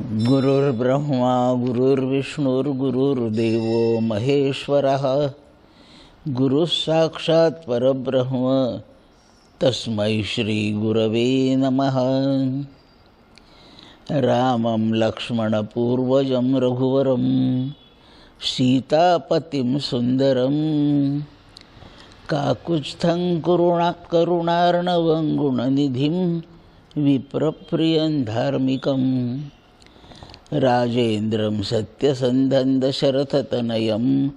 गुरुर्ब्रह्मा गुरुर्विष्णुर्गुरुर्देवो महेश्वरः गुरुः साक्षात् परब्रह्म तस्मै श्री गुरवे नमः। रामं लक्ष्मणपूर्वजं रघुवरं सीतापतिं सुन्दरं काकुत्स्थं करुणार्णवं गुणनिधिं विप्रप्रियं धार्मिकं राजेन्द्रं सत्यसन्धं दशरथतनयं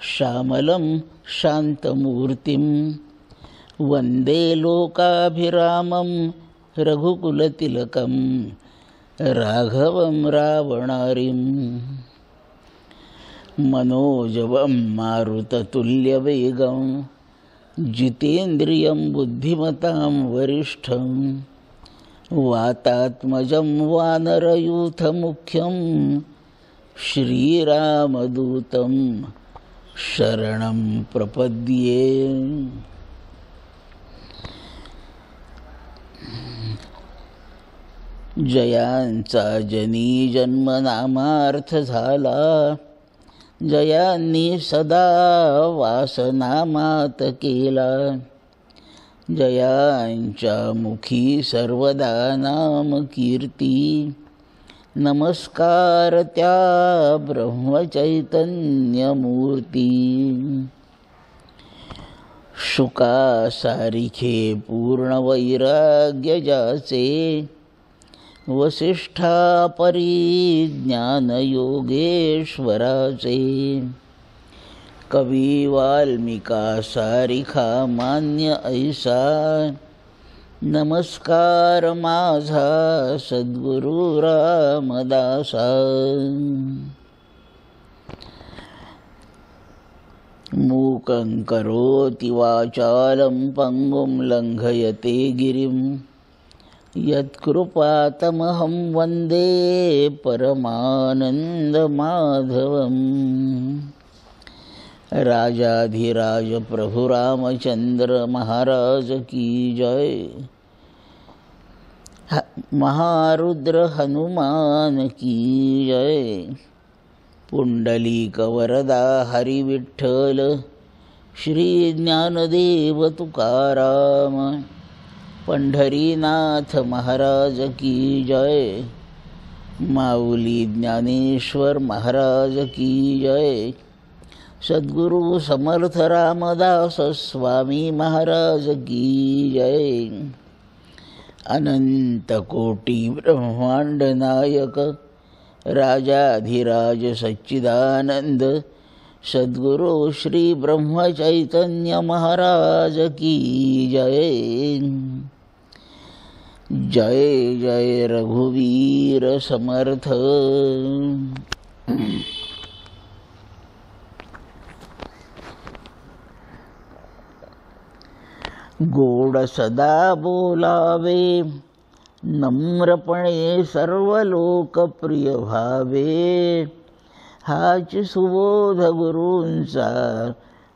श्यामलं शान्तमूर्तिं वन्दे लोकाभिरामं रघुकुलतिलकं राघवं रावणारिं मनोजवं मारुततुल्यवेगं जितेन्द्रियं बुद्धिमतां वरिष्ठं वातात्मजं वानरयूथमुख्यं श्रीरामदूतं शरणं प्रपद्ये। जयांचा जनी जन्मनामार्थ झाला, जयांनी सदा वासनामात केला, जयांच्या मुखी सर्वदा नाम कीर्ती, नमस्कार त्या ब्रह्मचैतन्यमूर्ती। शुकासारिखे पूर्ण वैराग्य ज्याचे, वसिष्ठा परी ज्ञान योगेश्वराचे, कवी वाल्मिका सारिखा मान्य ऐसा, नमस्कार माझा सद्गुरु रामदासा। मूकं करोति वाचालं पंगुं लंघयते गिरिं, यत्कृपातमहं वन्दे परमानन्दमाधवम्। राजाधिराज प्रभु रामचंद्र महाराज की जय। महारुद्र हनुमान की जय। पुंडलीक वरदा हरि विठ्ठल, श्री ज्ञानदेव तुकाराम, पंढरीनाथ महाराज की जय। माऊली ज्ञानेश्वर महाराज की जय। सद्गुरु समर्थ रामदास स्वामी महाराज की जय। अनंत कोटि ब्रह्मांड नायक राजाधिराज सच्चिदानंद सद्गुरु श्री ब्रह्म चैतन्य महाराज की जय। जय जय रघुवीर समर्थ। गोड सदा बोलावे, नम्रपणे सर्व लोकप्रिय भावे, हाच सुबोध गुरूंचा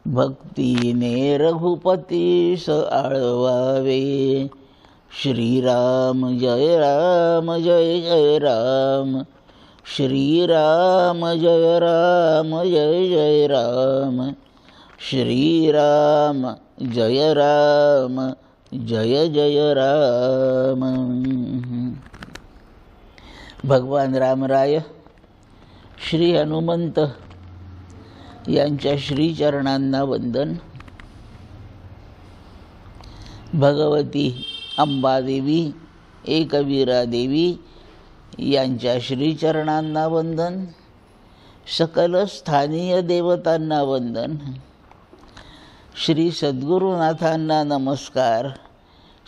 भक्तीने रघुपतीस आळवावे। श्रीराम जय राम जय जय राम, श्रीराम जय राम जय जय राम, श्रीराम जय राम जय जय राम। भगवान रामराय श्री हनुमंत यांच्या श्रीचरणांना वंदन। भगवती अंबादेवी एकवीरादेवी यांच्या श्रीचरणांना वंदन। सकल स्थानीय देवतांना वंदन। श्री सद्गुरुनाथांना नमस्कार।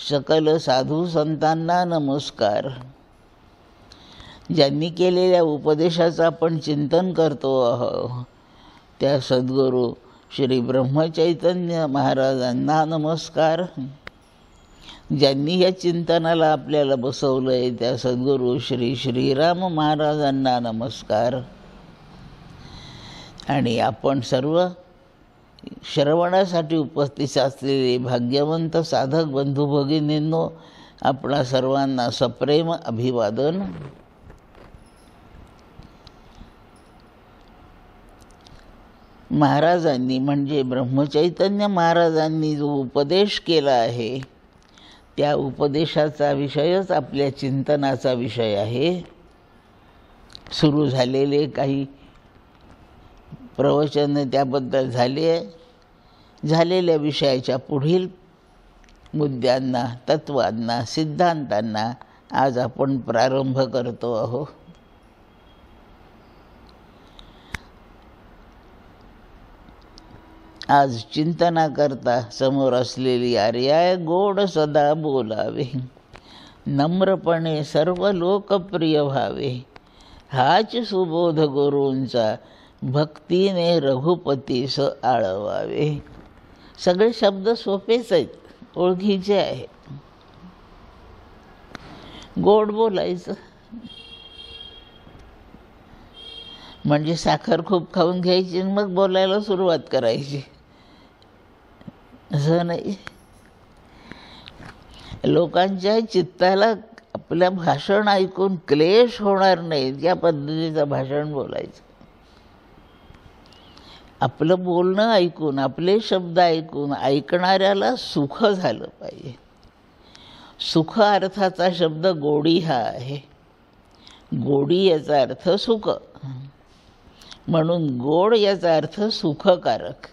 सकल साधू संतांना नमस्कार। ज्यांनी केलेल्या उपदेशाचं आपण चिंतन करतो आहोत त्या सद्गुरू श्री ब्रह्मचैतन्य महाराजांना नमस्कार। ज्यांनी या चिंतनाला आपल्याला बसवलंय त्या सद्गुरू श्री श्रीराम महाराजांना नमस्कार। आणि आपण सर्व श्रवणासाठी उपस्थित असलेले भाग्यवंत साधक बंधू भगिनींनो, आपणा सर्वांना सप्रेम अभिवादन। महाराजांनी म्हणजे ब्रह्मचैतन्य महाराजांनी जो उपदेश केला आहे त्या उपदेशाचा विषयच आपल्या चिंतनाचा विषय आहे. सुरू झालेले काही प्रवचन त्याबद्दल झालेल्या विषयाच्या पुढील मुद्द्यांना, तत्वांना, सिद्धांतांना आज आपण प्रारंभ करतो आहोत. आज चिंतनाकरता समोर असलेली आर्या गोड सदा बोलावे, नम्रपणे सर्व लोकप्रिय व्हावे, हाच सुबोध गुरूंचा भक्तीने रघुपतीस आळवावे. सगळे शब्द सोपेच आहेत, ओळखीचे आहेत. गोड बोलायचं म्हणजे साखर खूप खाऊन घ्यायची आणि मग बोलायला सुरुवात करायची असं नाही. लोकांच्या चित्ताला आपल्या भाषण ऐकून क्लेश होणार नाही या पद्धतीचं भाषण बोलायचं. आपलं बोलणं ऐकून, आपले शब्द ऐकून ऐकणाऱ्याला सुख झालं पाहिजे. सुख अर्थाचा शब्द गोडी हा आहे. गोडी याचा अर्थ सुख, म्हणून गोड याचा अर्थ सुखकारक.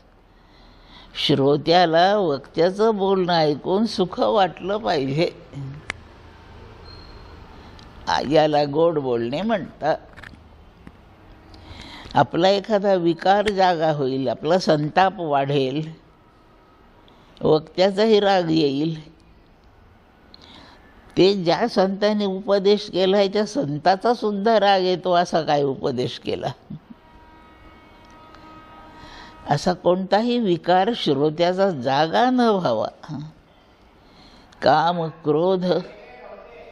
श्रोत्याला वक्त्याचं बोलणं ऐकून सुख वाटलं पाहिजे, याला गोड बोलणे म्हणतात. आपला एखादा विकार जागा होईल, आपला संताप वाढेल, वक्त्याचाही राग येईल. ते ज्या संतांनी उपदेश केला आहे त्या संताचा सुद्धा राग येतो, असा काय उपदेश केला. असा कोणताही विकार श्रोत्याचा जागा न व्हावा. काम, क्रोध,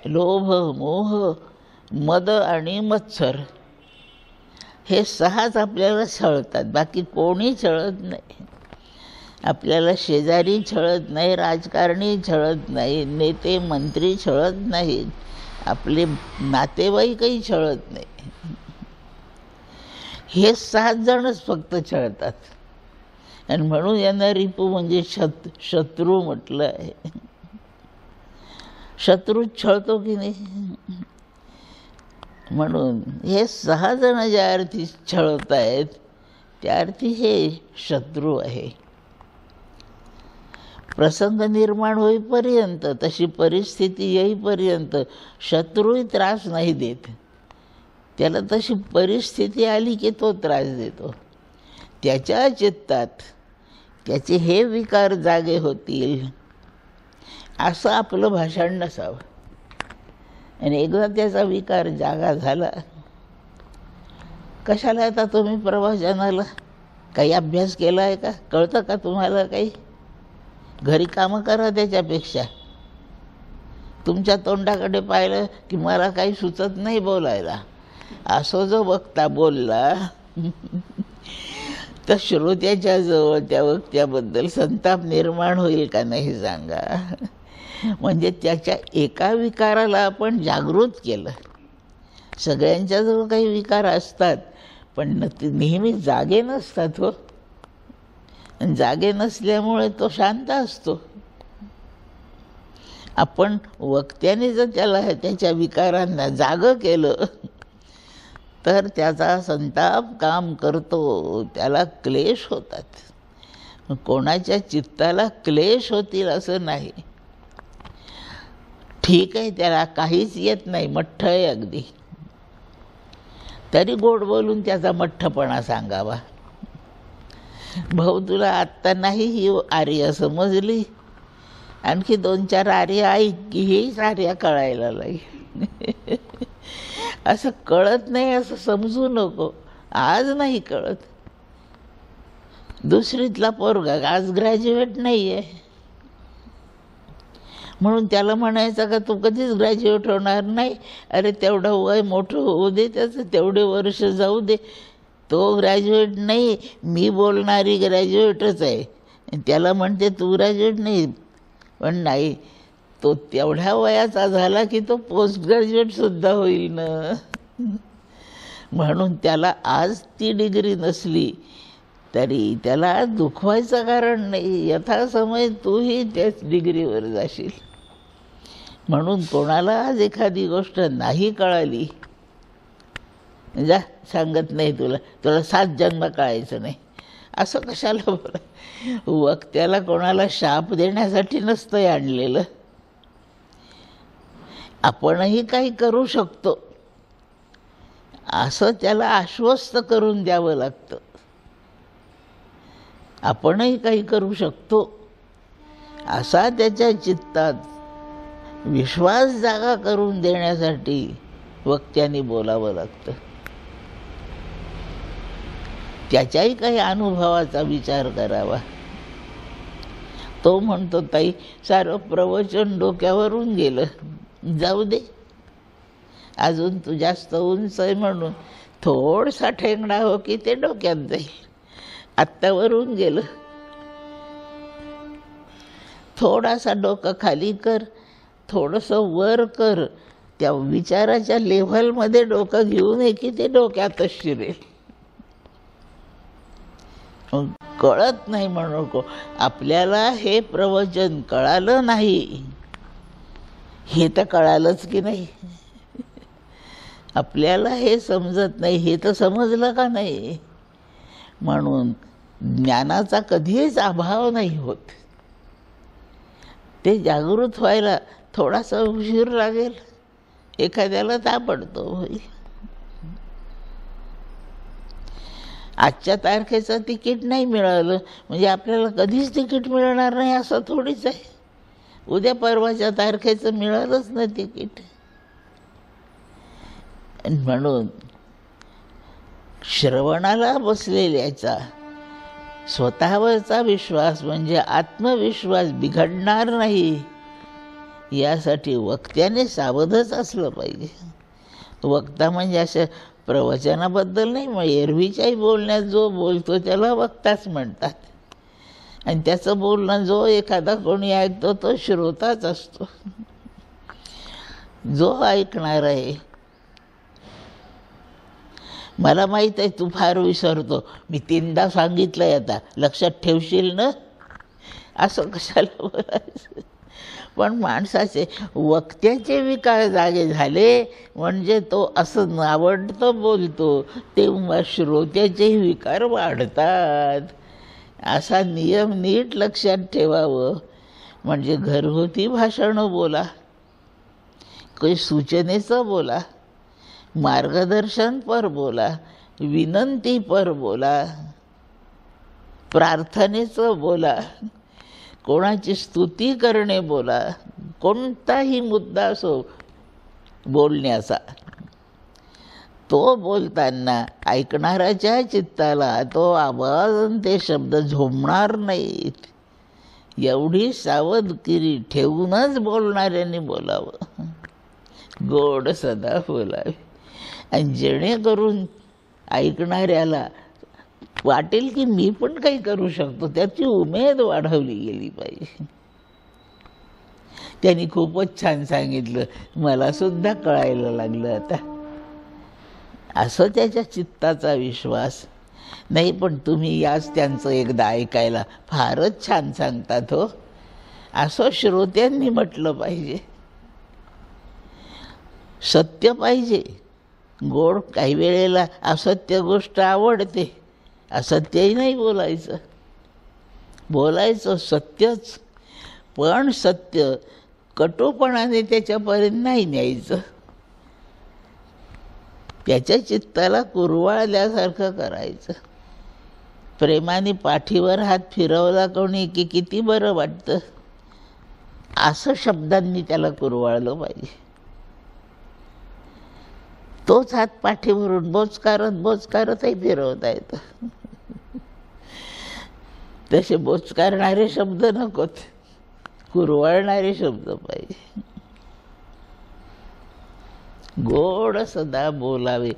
लोभ, मोह, मद आणि मत्सर हे सहाच आपल्याला छळतात, बाकी कोणी छळत नाही. आपल्याला शेजारी छळत नाही, राजकारणी छळत नाही, नेते मंत्री छळत नाहीत, आपले नातेवाईकही छळत नाही. हे 7 जणच फक्त छळतात. आणि म्हणून यांना रिपू म्हणजे शत्रू म्हटलं आहे. शत्रू छळतो की नाही. म्हणून हे 6 जण ज्या अर्थी छळत आहेत त्या अर्थी हे शत्रू आहे. प्रसंग निर्माण होईपर्यंत, तशी परिस्थिती येईपर्यंत शत्रूही त्रास नाही देत. त्याला तशी परिस्थिती आली की तो त्रास देतो. त्याच्या चित्तात त्याचे हे विकार जागे होतील असं आपलं भाषण नसावं. आणि एकदा त्याचा विकार जागा झाला, कशाला आता तुम्ही प्रवचनाला? काही अभ्यास केला आहे का? कळतं का तुम्हाला काही? घरी कामं करा त्याच्यापेक्षा. तुमच्या तोंडाकडे पाहिलं की मला काही सुचत नाही बोलायला, असं जो वक्ता बोलला तर श्रोत्याच्या जवळ त्या वक्त्याबद्दल संताप निर्माण होईल का नाही सांगा. म्हणजे त्याच्या एका विकाराला आपण जागृत केलं. सगळ्यांच्याजवळ काही विकार असतात पण ते नेहमी जागे नसतात हो. जागे नसल्यामुळे तो शांत असतो. आपण वक्त्याने जर त्याला त्याच्या विकारांना जागं केलं तर त्याचा संताप काम करतो, त्याला क्लेश होतात. कोणाच्या चित्ताला क्लेश होतील असं नाही. ठीक आहे, त्याला काहीच येत नाही, मठ्ठ आहे अगदी, तरी गोड बोलून त्याचा मठ्ठपणा सांगावा. भाऊ तुला आत्ता नाही ही आर्य समजली, आणखी 2-4 आर्य ऐक की ही आर्य कळायला लागली. असं कळत नाही असं समजू नको. आज नाही कळत. दुसरीतला पोरगा आज ग्रॅज्युएट नाही आहे म्हणून त्याला म्हणायचं का तू कधीच ग्रॅज्युएट होणार नाही. अरे तेवढं वय मोठं होऊ दे, त्याचं तेवढे वर्ष जाऊ दे. तो ग्रॅज्युएट नाही, मी बोलणारी ग्रॅज्युएटच आहे. त्याला म्हणते तू ग्रॅज्युएट नाही. पण नाही, तो तेवढ्या वयाचा झाला की तो पोस्ट ग्रॅज्युएटसुद्धा होईल ना. म्हणून त्याला आज ती डिग्री नसली तरी त्याला दुखवायचं कारण नाही. यथासमय तूही त्याच डिग्रीवर जाशील. म्हणून कोणाला आज एखादी गोष्ट नाही कळाली, जा सांगत नाही तुला 7 जन्म कळायचं नाही, असं कशाला बोला. वक्त्याला कोणाला शाप देण्यासाठी नसतं आणलेलं. आपणही काही करू शकतो असं त्याला आश्वस्त करून द्यावं लागतं. आपणही काही करू शकतो असा त्याच्या चित्तात विश्वास जागा करून देण्यासाठी वक्त्याने बोलावं लागतं. त्याच्याही काही अनुभवाचा विचार करावा. तो म्हणतो, ताई सारं प्रवचन डोक्यावरून गेलं, जाऊ दे, अजून तू जास्त उंच आहे म्हणून थोडसा ठेंगणा हो की ते डोक्यात जाईल. आत्तावरून गेलं, थोडासा डोकं खाली कर, थोडंसं वर कर, त्या विचाराच्या लेव्हलमध्ये डोकं घेऊ नये की ते डोक्यातच शिरेल. कळत नाही म्हणू नको. आपल्याला हे प्रवचन कळालं नाही हे तर कळालंच की नाही. आपल्याला हे समजत नाही हे तर समजलं का नाही. म्हणून ज्ञानाचा कधीच अभाव नाही होत. ते जागृत व्हायला थोडासा उशीर लागेल, एखाद्याला ताबडतोब होईल. आजच्या तारखेचं तिकीट नाही मिळालं म्हणजे आपल्याला कधीच तिकीट मिळणार नाही असं थोडीच आहे. उद्या परवाच्या तारखेचं मिळालंच ना तिकीट. म्हणून श्रवणाला बसलेल्याचा स्वतःवरचा विश्वास म्हणजे आत्मविश्वास बिघडणार नाही यासाठी वक्त्याने सावधच असलं पाहिजे. वक्ता म्हणजे असं प्रवचनाबद्दल नाही, मग एरवीच्याही बोलण्यात जो बोलतो त्याला वक्ताच म्हणतात. आणि त्याचं बोलणं जो एखादा कोणी ऐकतो तो श्रोताच असतो. जो ऐकणार आहे, मला माहीत आहे तू फार विसरतो, मी 3दा सांगितलंय, आता लक्षात ठेवशील ना, असं कशाला बोलायचं. पण माणसाचे वक्त्याचे विकार जागे झाले म्हणजे तो असं नावडतं बोलतो तेव्हा श्रोत्याचेही विकार वाढतात. असा नियम नीट लक्षात ठेवावं. म्हणजे घरगुती भाषणं बोला, काही सूचनेचं बोला, मार्गदर्शनपर बोला, विनंतीपर बोला, प्रार्थनेचं बोला, कोणाची स्तुती करणे बोला, कोणताही मुद्दा असो बोलण्याचा, तो बोलताना ऐकणाऱ्याच्या चित्ताला तो आवाज आणि ते शब्द झोंबणार नाहीत एवढी सावधगिरी ठेवूनच बोलणाऱ्यांनी बोलावं. गोड सदा बोलावे. आणि जेणेकरून ऐकणाऱ्याला वाटेल की मी पण काही करू शकतो, त्याची उमेद वाढवली गेली पाहिजे. त्यांनी खूपच छान सांगितलं, मला सुद्धा कळायला लागलं आता, असं त्याच्या चित्ताचा विश्वास नाही. पण तुम्ही याच त्यांचं एकदा ऐकायला फारच छान सांगतात हो, असं श्रोत्यांनी म्हटलं पाहिजे. सत्य पाहिजे. गोड काही वेळेला असत्य गोष्ट आवडते, असत्यही नाही बोलायचं, बोलायचं सत्यच. पण सत्य कटुपणाने त्याच्यापर्यंत नाही न्यायचं. त्याच्या चित्ताला कुरवाळल्यासारखं करायचं. प्रेमाने पाठीवर हात फिरवला कोणी की किती बरं वाटतं, असं शब्दांनी त्याला कुरवाळलं पाहिजे. तोच हात पाठीवरून बोचकारतही फिरवता येतं. तसे बोचकारणारे शब्द नकोत, कुरवाळणारे शब्द पाहिजे. गोड सदा बोलावे.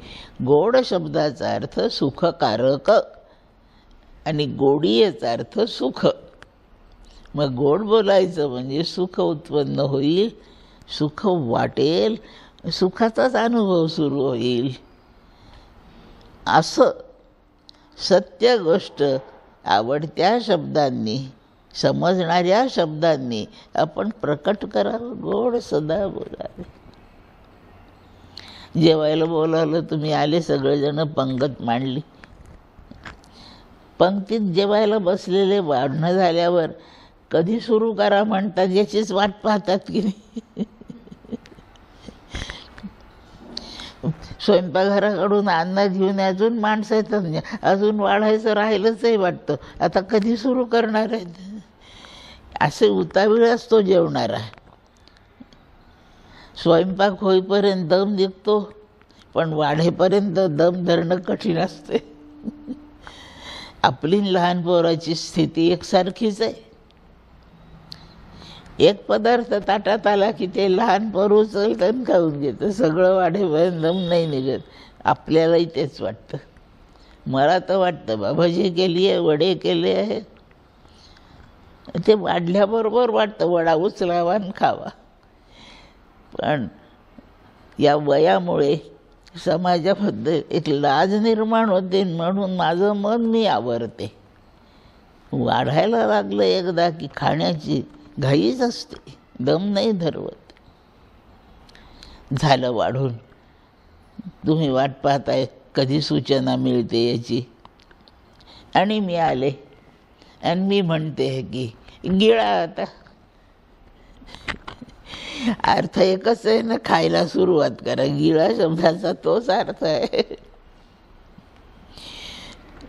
गोड शब्दाचा अर्थ सुखकारक आणि गोडी याचा अर्थ सुख. मग गोड बोलायचं म्हणजे सुख उत्पन्न होईल, सुख वाटेल, सुखाचाच अनुभव सुरू होईल. असं सत्य गोष्ट आवडत्या शब्दांनी, समजणाऱ्या शब्दांनी आपण प्रकट करावं, गोड सदा बोलावे. जेवायला बोलावलं, तुम्ही आले सगळेजण, पंगत मांडली. पंक्तीत जेवायला बसलेले वाढणं झाल्यावर कधी सुरू करा म्हणतात याचीच वाट पाहतात की नाही. स्वयंपाकघराकडून अन्न घेऊन अजून माणसं येतात, अजून वाढायचं राहिलंचही वाटतं, आता कधी सुरू करणार आहेत. असे उतावीळ असतो जेवणारा. स्वयंपाक होईपर्यंत दम निघतो, पण वाढेपर्यंत दम धरणं कठीण असते. आपली लहान पोराची स्थिती एकसारखीच आहे. एक पदार्थ ताटात आला की ते लहान पोर उचलतं खाऊन घेतं, सगळं वाढेपर्यंत दम नाही निघत. आपल्यालाही तेच वाटतं. मला तर वाटतं भजी केली आहे, वडे केले आहेत, ते वाढल्याबरोबर वाटतं वडा उचलावा आणि खावा. पण या वयामुळे समाजाबद्दल एक लाज निर्माण होते, म्हणून माझं मन मी आवरते. वाढायला लागलं एकदा की खाण्याची घाईच असते, दम नाही धरवत. झालं वाढून, तुम्ही वाट पाहताय कधी सूचना मिळते याची, आणि मी आले आणि मी म्हणते की गिळा आता. अर्थ एकच आहे ना, खायला सुरुवात करा. गिळा शब्दाचा तोच अर्थ आहे.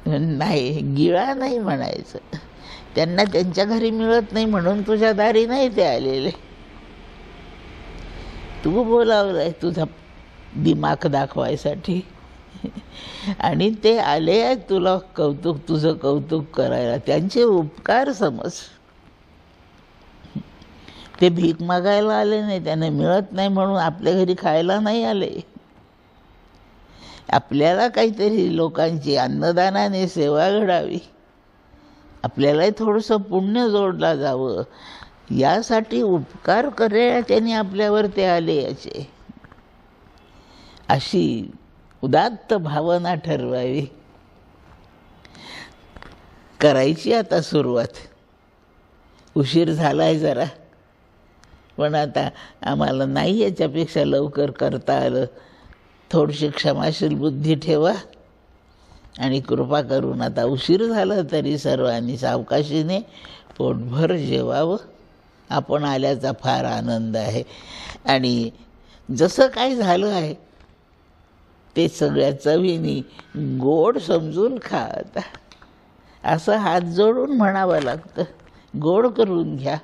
नाही, गिळा नाही म्हणायचं. त्यांना त्यांच्या घरी मिळत नाही म्हणून तुझ्या दारी नाही ते आलेले. तू बोलावलंय तुझा दिमाग दाखवायसाठी, आणि ते आले आहेत तुला कौतुक, तुझं कौतुक करायला. त्यांचे उपकार समज. ते भीक मागायला आले नाही, त्यांना मिळत नाही म्हणून आपल्या घरी खायला नाही आले. आपल्याला काहीतरी लोकांची अन्नदानाने सेवा घडावी, आपल्यालाही थोडंसं पुण्य जोडला जावं, यासाठी उपकार करायला त्यांनी आपल्यावर ते आले याचे, अशी उदात्त भावना ठरवावी. करायची आता सुरुवात. उशीर झालाय जरा, पण आता आम्हाला नाही याच्यापेक्षा लवकर करता आलं. थोडीशी क्षमाशील बुद्धी ठेवा आणि कृपा करून आता उशीर झाला तरी सर्वांनी सावकाशीने पोटभर जेवावं. आपण आल्याचा फार आनंद आहे, आणि जसं काय झालं आहे ते सगळ्या चवीनी गोड समजून खा आता, असं हात जोडून म्हणावं लागतं. गोड करून घ्या.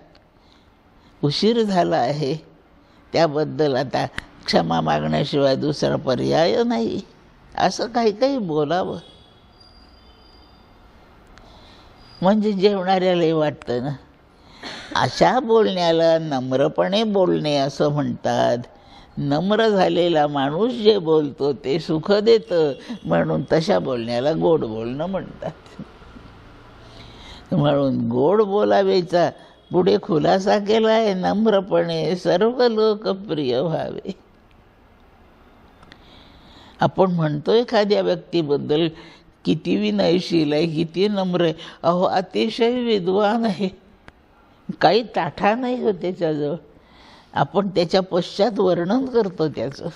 उशीर झाला आहे त्याबद्दल आता क्षमा मागण्याशिवाय दुसरा पर्याय नाही, असं काही काही बोलावं. म्हणजे जेवणाऱ्यालाही वाटतं ना. अशा बोलण्याला नम्रपणे बोलणे असं म्हणतात. नम्र झालेला माणूस जे बोलतो ते सुख देतं, म्हणून तशा बोलण्याला गोड बोलणं म्हणतात. म्हणून गोड बोलावेचा पुढे खुलासा केला आहे, नम्रपणे सर्व लोकप्रिय व्हावे. आपण म्हणतो एखाद्या व्यक्तीबद्दल किती विनयशील आहे, किती नम्र आहे, अहो अतिशय विद्वान आहे, काही ताठा नाही हो त्याच्याजवळ. आपण त्याच्या पश्चात वर्णन करतो त्याचं.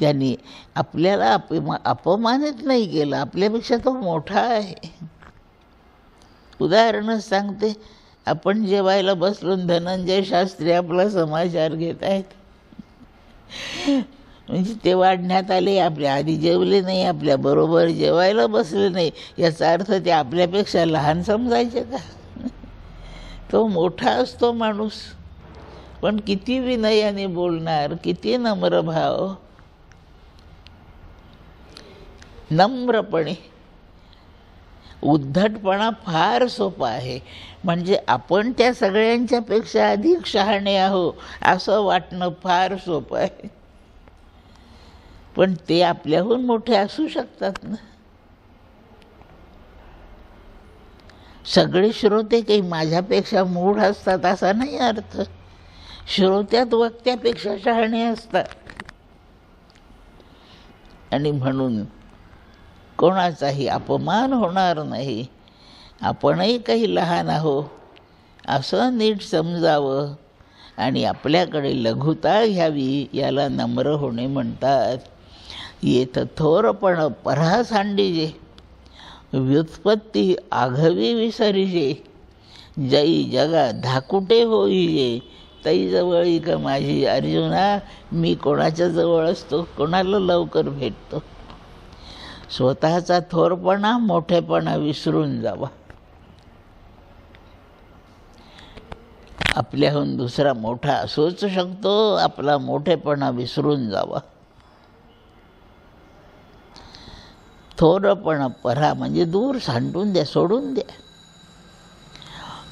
त्यांनी आपल्याला अपमानित नाही केलं, आपल्यापेक्षा तो मोठा आहे. उदाहरणच सांगते. आपण जेवायला बसलो, धनंजय शास्त्री आपला समाचार घेत आहेत. म्हणजे ते वाढण्यात आले, आपल्या आधी जेवले नाही, आपल्याबरोबर जेवायला बसले नाही, याचा अर्थ ते आपल्यापेक्षा लहान समजायचे का? तो मोठा असतो माणूस, पण किती विनयाने बोलणार, किती नम्र भाव. नम्रपणे. उद्धटपणा फार सोपा आहे. म्हणजे आपण त्या सगळ्यांच्यापेक्षा अधिक शहाणे आहो असं वाटणं फार सोपं आहे, पण ते आपल्याहून मोठे असू शकतात ना. सगळे श्रोते काही माझ्यापेक्षा मूढ असतात असा नाही अर्थ. श्रोत्यात वक्त्यापेक्षा शहाणे असतात. आणि म्हणून कोणाचाही अपमान होणार नाही, आपणही काही लहान आहो असं नीट समजावं आणि आपल्याकडे लघुता घ्यावी, याला नम्र होणे म्हणतात. येथ थोरपण परा सांडिजे, व्युत्पत्ती आघवी विसरिजे, जई जगा धाकुटे होईजे, तई जवळ का माझी. अर्जुना, मी कोणाच्या जवळ असतो, कोणाला लवकर भेटतो. स्वतःचा थोरपणा मोठेपणा विसरून जावा. आपल्याहून दुसरा मोठा असूच शकतो, आपला मोठेपणा विसरून जावा. थोरपणा परा म्हणजे दूर सांडून द्या, सोडून द्या.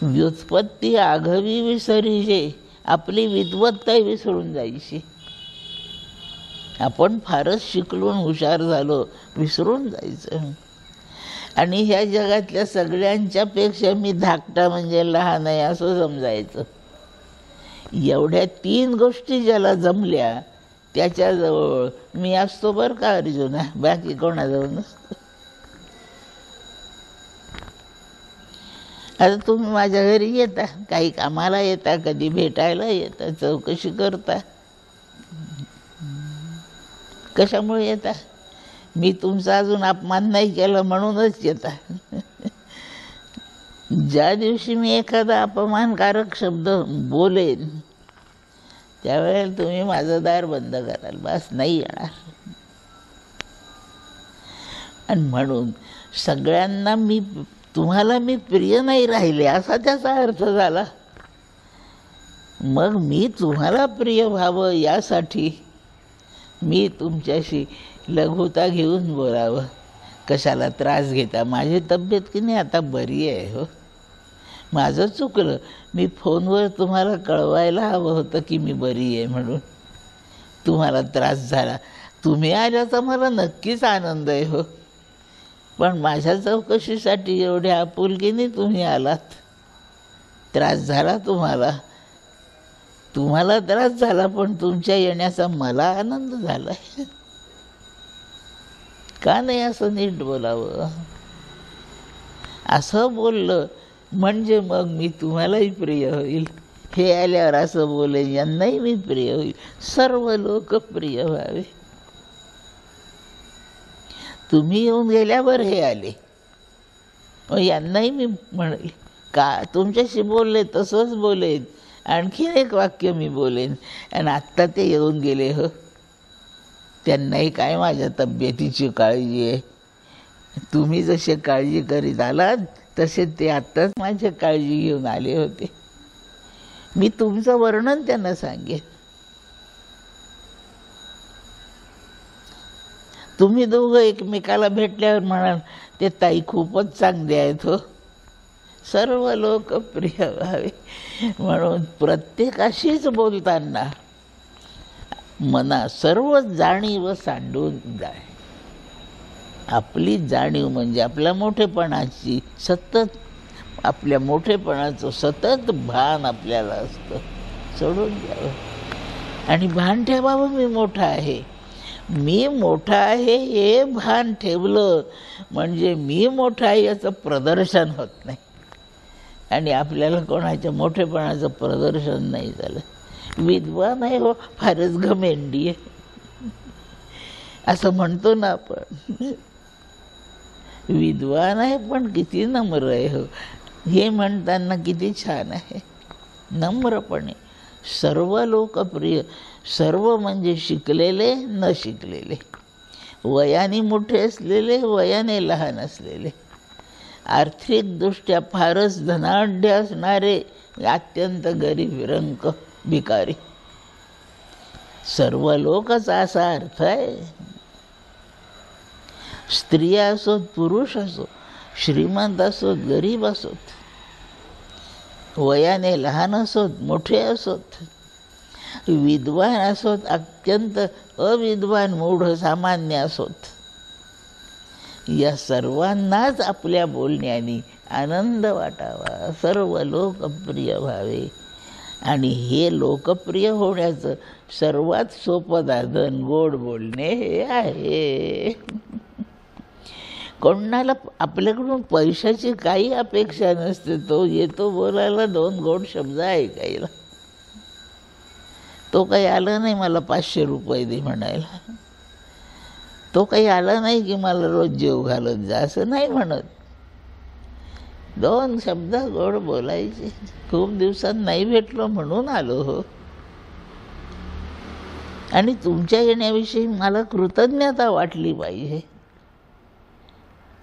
व्युत्पत्ती आघवी विसरीजे, आपली विद्वत्ता विसरून जायची. आपण फारच शिकलून हुशार झालो, विसरून जायचं. आणि ह्या जगातल्या सगळ्यांच्यापेक्षा मी धाकटा म्हणजे लहान आहे असं समजायचं. एवढ्या 3 गोष्टी ज्याला जमल्या त्याच्याजवळ मी असतो बरं का अर्जुना, बाकी कोणाजवळ नसतो. आता तुम्ही माझ्या घरी येता, काही कामाला येता, कधी भेटायला येता, चौकशी करता. कशामुळे येता? मी तुमचा अजून अपमान नाही केला म्हणूनच येता. ज्या दिवशी मी एखादा अपमानकारक शब्द बोलेन त्यावेळेला तुम्ही माझं दार बंद कराल, बस नाही येणार. आणि म्हणून सगळ्यांना तुम्हाला मी प्रिय नाही राहिले असा त्याचा अर्थ झाला. मग मी तुम्हाला प्रिय व्हावं यासाठी मी तुमच्याशी लघुता घेऊन बोलावं. कशाला त्रास घेता? माझी तब्येत की नाही आता बरी आहे हो. माझं चुकलं, मी फोनवर तुम्हाला कळवायला हवं होतं की मी बरी आहे म्हणून. तुम्हाला त्रास झाला, तुम्ही आल्याचा मला नक्कीच आनंद आहे हो, पण माझ्या चौकशीसाठी एवढ्या आपुलकीने तुम्ही आलात. त्रास झाला तुम्हाला त्रास झाला, पण तुमच्या येण्याचा मला आनंद झाला. का नाही असं नीट बोलावं? असं बोललं म्हणजे मग मी तुम्हालाही प्रिय होईल. हे आल्यावर असं बोलेन, यांनाही मी प्रिय होईल, सर्व लोक प्रिय व्हावे. तुम्ही येऊन गेल्यावर हे आले, मग यांनाही मी म्हणेल का तुमच्याशी बोलले तसंच बोलेन, आणखीन एक वाक्य मी बोलेन. आणि आत्ता ते येऊन गेले हो, त्यांनाही काय माझ्या तब्येतीची काळजी आहे. तुम्ही जसे काळजी करीत आलात तसे ते आत्ताच माझी काळजी घेऊन आले होते. मी तुमचं वर्णन त्यांना सांगेन. तुम्ही दोघं एकमेकाला भेटल्यावर म्हणाल ते ताई खूपच चांगले आहेत हो, सर्व लोक प्रिय व्हावे. म्हणून प्रत्येकाशीच बोलताना मना सर्व जाणीव सांडून जाय. आपली जाणीव म्हणजे आपल्या मोठेपणाची सतत, आपल्या मोठेपणाचं सतत भान आपल्याला असतं, सोडून द्यावं आणि भान ठेवावं. मी मोठा आहे, मी मोठा आहे हे भान ठेवलं म्हणजे मी मोठा आहे याचं प्रदर्शन होत नाही आणि आपल्याला कोणाच्या मोठेपणाचं प्रदर्शन नाही झालं. विद्वान आहे हो, फारच घमेंडी आहे असं म्हणतो ना आपण. विद्वान आहे पण किती नम्र आहे हो, हे म्हणताना किती छान आहे. नम्रपणे सर्व लोकप्रिय, सर्व म्हणजे शिकलेले न शिकलेले, वयाने मोठे असलेले, वयाने लहान असलेले, आर्थिकदृष्ट्या फारच धनाढ्य असणारे, अत्यंत गरीब रंक भिकारी, सर्व लोकच असा अर्थ आहे. स्त्रिया असोत, पुरुष असोत, श्रीमंत असोत, गरीब असोत, वयाने लहान असोत, मोठे असोत, विद्वान असोत, अत्यंत अविद्वान, मूढ सामान्य असोत, या सर्वांनाच आपल्या बोलण्याने आनंद वाटावा, सर्व लोकप्रिय व्हावे. आणि हे लोकप्रिय होण्याचं सर्वात सोपं साधन गोड बोलणे हे आहे. कोणाला आपल्याकडून पैशाची काही अपेक्षा नसते. तो येतो बोलायला, 2 गोड शब्द ऐकायला. तो काही आला नाही मला 500 रुपये दे म्हणायला. तो काही आला नाही की मला रोज जेव घालत जा, असं नाही म्हणत. 2 शब्द गोड बोलायचे. खूप दिवसात नाही भेटलो म्हणून आलो हो, आणि तुमच्या येण्याविषयी मला कृतज्ञता वाटली पाहिजे.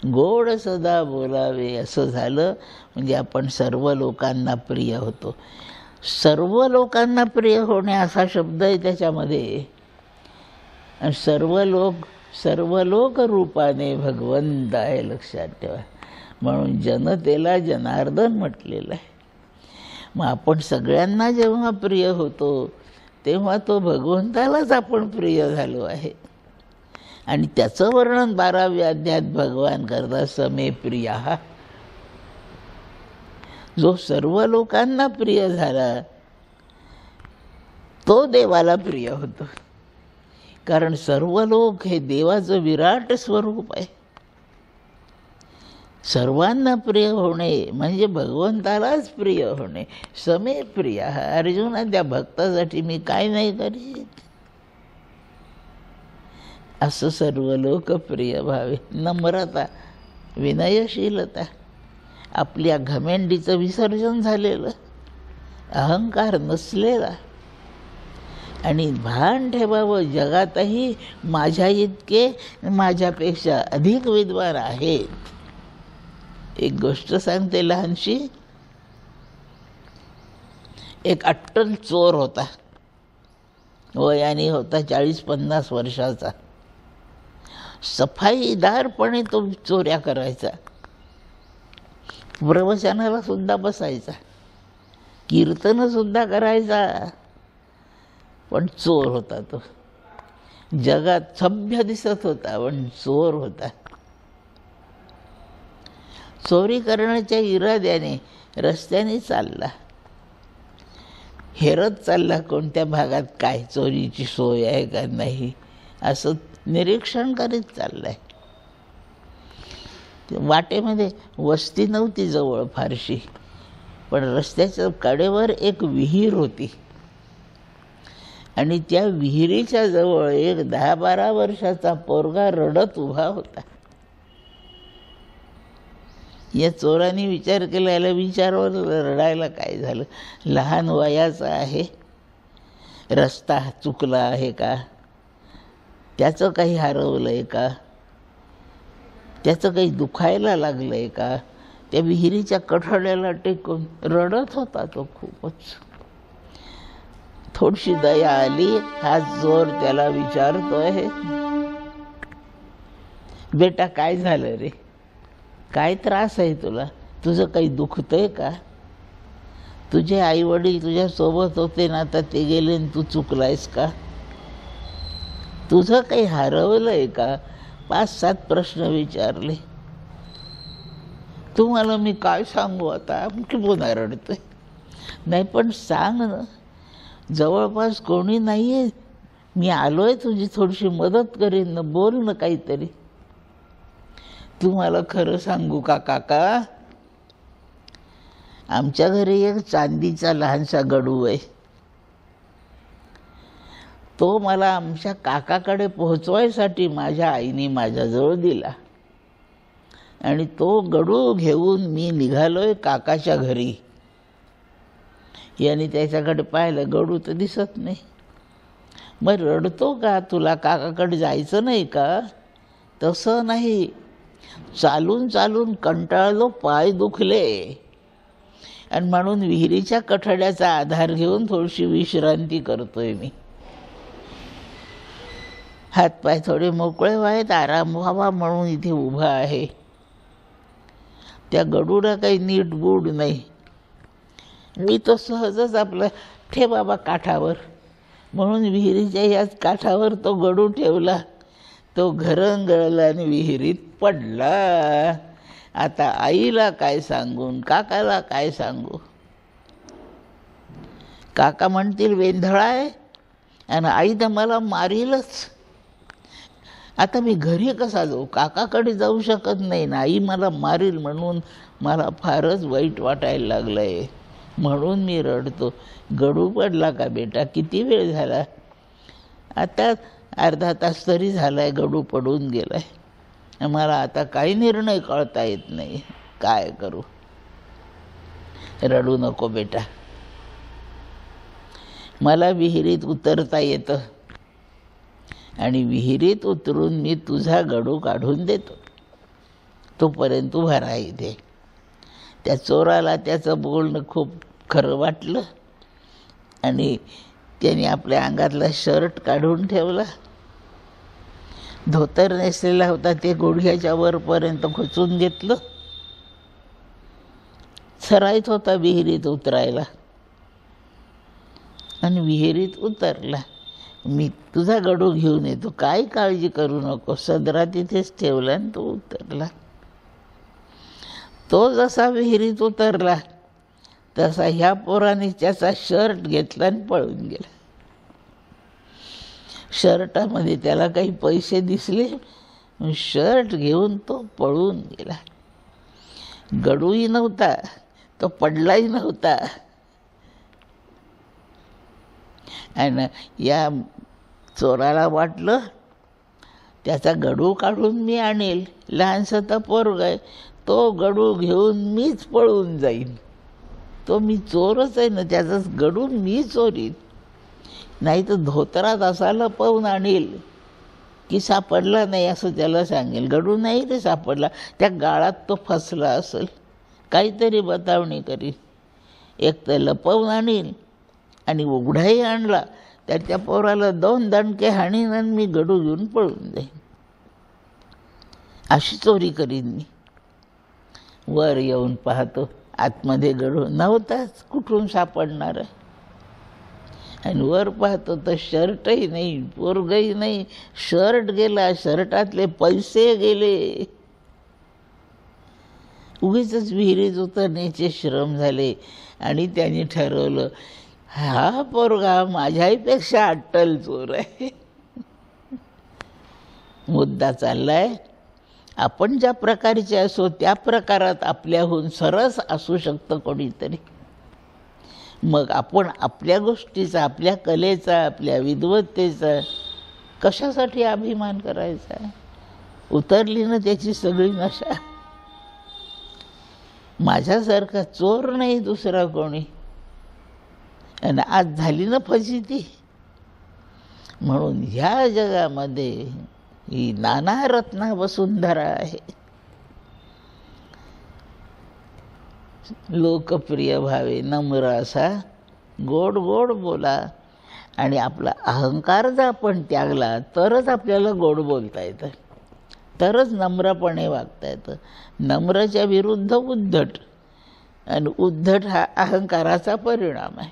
गोड सदा बोलावे असं झालं म्हणजे आपण सर्व लोकांना प्रिय होतो. सर्व लोकांना प्रिय होणे असा शब्द आहे त्याच्यामध्ये. आणि सर्व लोक रूपाने भगवंत आहे, लक्षात ठेवा. म्हणून जनतेला जनार्दन म्हटलेलं आहे. मग आपण सगळ्यांना जेव्हा प्रिय होतो तेव्हा तो भगवंतालाच आपण प्रिय झालो आहे. आणि त्याचं वर्णन 12व्या अध्यायात भगवान करतात, समे प्रिया. जो सर्व लोकांना प्रिय झाला तो देवाला प्रिय होतो. कारण सर्व लोक हे देवाचं विराट स्वरूप आहे. सर्वांना प्रिय होणे म्हणजे भगवंतालाच प्रिय होणे. समे प्रिया. अर्जुना, त्या भक्तासाठी मी काय नाही करीत. असं सर्व लोक प्रिय व्हावे. नम्रता, विनयशीलता, आपल्या घमेंडीचं विसर्जन झालेलं, अहंकार नसलेला, आणि भान ठेवावं जगातही माझ्या इतके माझ्यापेक्षा अधिक विद्वान आहेत. एक गोष्ट सांगते लहानशी. एक अट्टल चोर होता. वयाने होता 40-50 वर्षाचा. सफाईदारपणे तो चोऱ्या करायचा. प्रवचनाला सुद्धा बसायचा, कीर्तन सुद्धा करायचा. पण चोर होता तो. जगात सभ्य दिसत होता पण चोर होता. चोरी करण्याच्या इराद्याने रस्त्याने चालला, हेरत चालला कोणत्या भागात काय चोरीची सोय आहे का नाही असं निरीक्षण करीत चाललाय. वाटेमध्ये वस्ती नव्हती जवळ फारशी, पण रस्त्याच्या कडेवर एक विहीर होती. आणि त्या विहिरीच्या जवळ एक 10-12 वर्षाचा पोरगा रडत उभा होता. या चोराने विचार केला, याला विचारवर रडायला काय झालं. लहान वयाचा आहे, रस्ता चुकला आहे का, त्याचं काही हरवलं आहे का, त्याचं काही दुखायला लागलं आहे का. त्या विहिरीच्या कठड्याला टेकून रडत होता तो खूपच. थोडीशी दया आली. हा चोर त्याला विचारतोय, बेटा काय झालं रे, काय त्रास आहे तुला, तुझं काही दुखतंय का, तुझे आई वडील तुझ्या सोबत होते ना, आता ते गेले आणि तू चुकलायस का, तुझं काही हरवलंय का. 5-7 प्रश्न विचारले. तुम्हाला मी काय सांगू आता, की पुन्हा रडतोय. नाही पण सांग ना, जवळपास कोणी नाही आहे, मी आलोय, तुझी थोडीशी मदत करीन ना, बोल ना काहीतरी. तुम्हाला खरं सांगू का काका, आमच्या घरी एक चांदीचा लहानसा गडू आहे. तो मला आमच्या काकाकडे पोहोचवायसाठी माझ्या आईने माझ्याजवळ दिला. आणि तो गडू घेऊन मी निघालोय काकाच्या घरी. याने त्याच्याकडे पाहिलं, गडू तर दिसत नाही. मग रडतो का, तुला काकाकडे जायचं नाही का. तसं नाही, चालून चालून कंटाळलो, पाय दुखले, आणि म्हणून विहिरीच्या कठड्याचा आधार घेऊन थोडीशी विश्रांती करतोय मी. हातपाय थोडे मोकळे व्हावेत, आराम व्हावा म्हणून इथे उभा आहे. त्या गडूला काही नीट बूड नाही. मी तो सहजच आपलं ठे बाबा काठावर म्हणून विहिरीच्या याच काठावर तो गडू ठेवला. तो घरंगळला आणि विहिरीत पडला. आता आईला काय सांगून, काकाला काय सांगू. काका म्हणतील वेंधळा आहे, आणि आई तर मला मारीलच. आता मी घरी कसा जाऊ? काकाकडे जाऊ शकत नाही ना, आई मला मारील म्हणून मला फारच वाईट वाटायला लागलं आहे, म्हणून मी रडतो. गडू पडला का बेटा? किती वेळ झाला? आता अर्धा तास तरी झाला आहे गडू पडून गेला आहे. मला आता काही निर्णय कळता येत नाही, काय करू? रडू नको बेटा, मला विहिरीत उतरता येतं आणि विहिरीत उतरून मी तुझा गडू काढून देतो, तोपर्यंत उभा राहा इथे. त्या चोराला त्याचं बोलणं खूप खरं वाटलं आणि त्याने आपल्या अंगातला शर्ट काढून ठेवला. धोतर नेसलेला होता ते गुडघ्याच्या वरपर्यंत खोचून घेतलं. सराईत होता विहिरीत उतरायला आणि विहिरीत उतरला. मी तुझा गडू घेऊन येतो, काय काळजी करू नको. सदरा तिथेच ठेवला आणि तो उतरला. तो जसा विहिरीत उतरला तसा ह्या पोराने त्याचा शर्ट घेतला आणि पळून गेला. शर्टामध्ये त्याला काही पैसे दिसले, शर्ट घेऊन तो पळून गेला. गडूही नव्हता, तो पडलाही नव्हता. आणि या चोराला वाटलं त्याचा गडू काढून मी आणेल, लहानसं तर पोरग आहे, तो गडू घेऊन मीच पळून जाईन. तो मी चोरच आहे ना, त्याचाच गडू मी चोरीन. नाही तर धोतरात असा लपवून आणेल की सापडला नाही असं त्याला सांगेल. गडू नाही रे सापडला, त्या गाळात तो फसला असेल, काहीतरी बतावणी करीन. एक तर लपवून आणीन आणि उघडाही आणला तर त्या पोराला 2 दणके हाणीन आणि मी गडू घेऊन पळून जाईन. अशी चोरी करीन मी. वर येऊन पाहतो आतमध्ये गडू नव्हताच, कुठून सापडणार आहे? आणि वर पाहतो तर शर्टही नाही, पोरगही नाही. शर्ट गेला, शर्टातले पैसे गेले. उगीचच विहिरीत उतरण्याचे श्रम झाले आणि त्यांनी ठरवलं हा पोरगा माझ्याहीपेक्षा अट्टल चोर आहे. मुद्दा चाललाय, आपण ज्या प्रकारचे असो त्या प्रकारात आपल्याहून सरस असू शकतं कोणीतरी. मग आपण आपल्या गोष्टीचा, आपल्या कलेचा, आपल्या विद्वत्तेचा कशासाठी अभिमान करायचा? उतरली ना त्याची सगळी नशा. माझ्यासारखा चोर नाही दुसरा कोणी, आणि आज झाली ना फजिती. म्हणून ह्या जगामध्ये ही नाना रत्ना वसुंधरा आहे. लोकप्रिय भावे, नम्र असा, गोड गोड बोला. आणि आपला अहंकार जर आपण त्यागला तरच आपल्याला गोड बोलता येतं, तरच नम्रपणे वागता येतं. नम्रच्या विरुद्ध उद्धट, आणि उद्धट हा अहंकाराचा परिणाम आहे.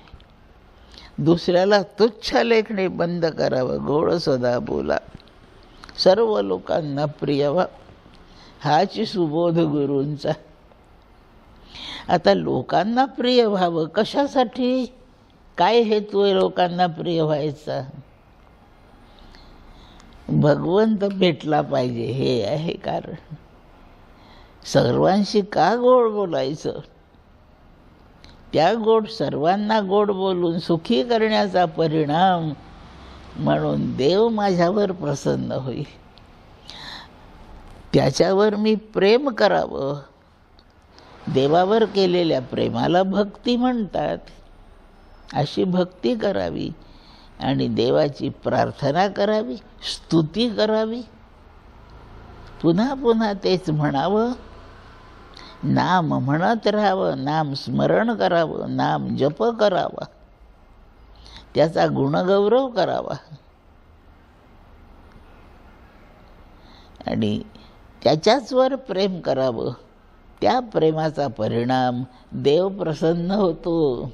दुसऱ्याला तुच्छ लेखणे बंद करावं, गोड सदा बोला, सर्व लोकांना प्रिय व्हा, हाची सुबोध गुरूंचा. आता लोकांना प्रिय व्हावं कशासाठी? काय हेतू आहे लोकांना प्रिय व्हायचा? भगवंत भेटला पाहिजे हे आहे कारण. सर्वांशी का गोड बोलायचं? त्या गोड सर्वांना गोड बोलून सुखी करण्याचा परिणाम म्हणून देव माझ्यावर प्रसन्न होईल. त्याच्यावर मी प्रेम करावं. देवावर केलेल्या प्रेमाला भक्ती म्हणतात. अशी भक्ती करावी आणि देवाची प्रार्थना करावी, स्तुती करावी. पुन्हा पुन्हा तेच म्हणावं. नाम म्हणत राहावं, नाम स्मरण करावं, नाम जप करावा, त्याचा गुणगौरव करावा आणि त्याच्याचवर प्रेम करावं. त्या प्रेमाचा परिणाम देव प्रसन्न होतो.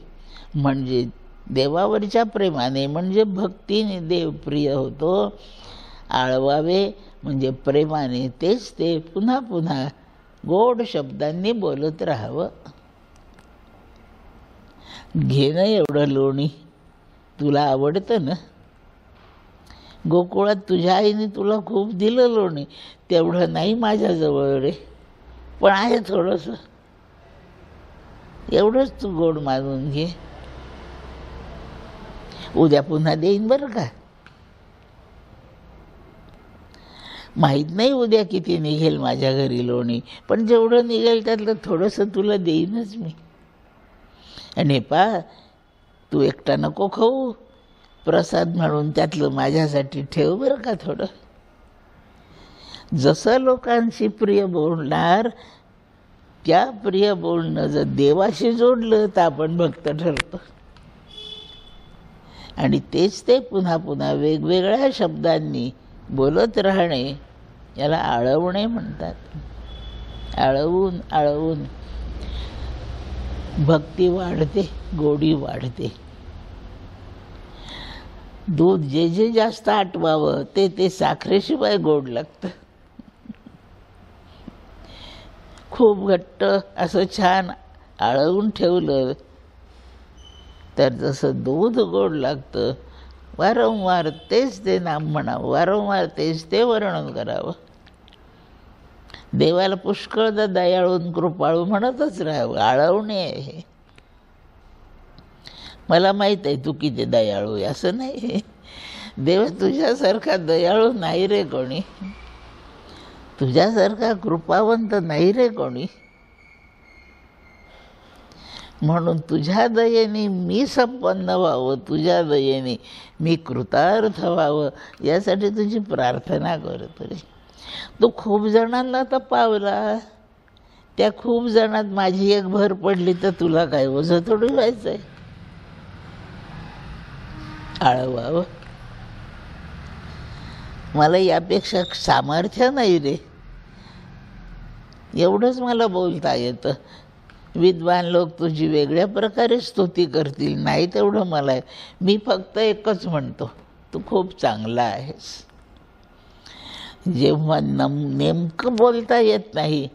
म्हणजे देवावरच्या प्रेमाने म्हणजे भक्तीने देव प्रिय होतो. आळवावे म्हणजे प्रेमाने तेच ते पुन्हा पुन्हा गोड शब्दांनी बोलत राहावं. घेणं एवढं लोणी, तुला आवडतं ना? गोकुळात तुझ्या आईने तुला खूप दिलं लोणी, तेवढं नाही माझ्याजवळ रे, पण आहे थोडंसं, एवढंच तू गोड मानून घे, उद्या पुन्हा देईन बरं का. माहीत नाही उद्या किती निघेल माझ्या घरी लोणी, पण जेवढं निघेल त्यातलं थोडंसं तुला देईनच मी. आणि तू एकटा नको खाऊ, प्रसाद म्हणून त्यातलं माझ्यासाठी ठेव बरं का थोडं. जसं लोकांशी प्रिय बोलणार, त्या प्रिय बोलणं जर देवाशी जोडलं तर आपण भक्त ठरतो. आणि तेच ते पुन्हा पुन्हा वेगवेगळ्या शब्दांनी बोलत राहणे, याला आळवणे म्हणतात. आळवून आळवून भक्ती वाढते, गोडी वाढते. दूध जे जे जास्त आटवावं ते साखरेशिवाय गोड लागतं. खूप घट्ट असं छान आळवून ठेवलं तर जसं दूध गोड लागतं, वारंवार तेच ते नाम म्हणावं, वारंवार तेच ते वर्णन करावं. देवाला पुष्कळदा दयाळून कृपाळू म्हणतच राहावं. आळवणे आहे. मला माहीत आहे तू किती दयाळू आहे, असं नाही. देव तुझ्यासारखा दयाळू नाही रे कोणी, तुझ्यासारखा कृपावंत नाही रे कोणी. म्हणून तुझ्या दयेने मी संपन्न व्हावं, तुझ्या दयेने मी कृतार्थ व्हावं, यासाठी तुझी प्रार्थना करतो रे. तू खूप जणांना तपावला, त्या खूप जणात माझी एक भर पडली तर तुला काय ओझं थोडी व्हायचं आहे. आळवावं. मला यापेक्षा सामर्थ्य नाही रे, एवढंच मला बोलता येतं. विद्वान लोक तुझी वेगळ्या प्रकारे स्तुती करतील, नाही तेवढं मला आहे. मी फक्त एकच म्हणतो, तू खूप चांगला आहेस. जेव्हा नेमकं बोलता येत नाही,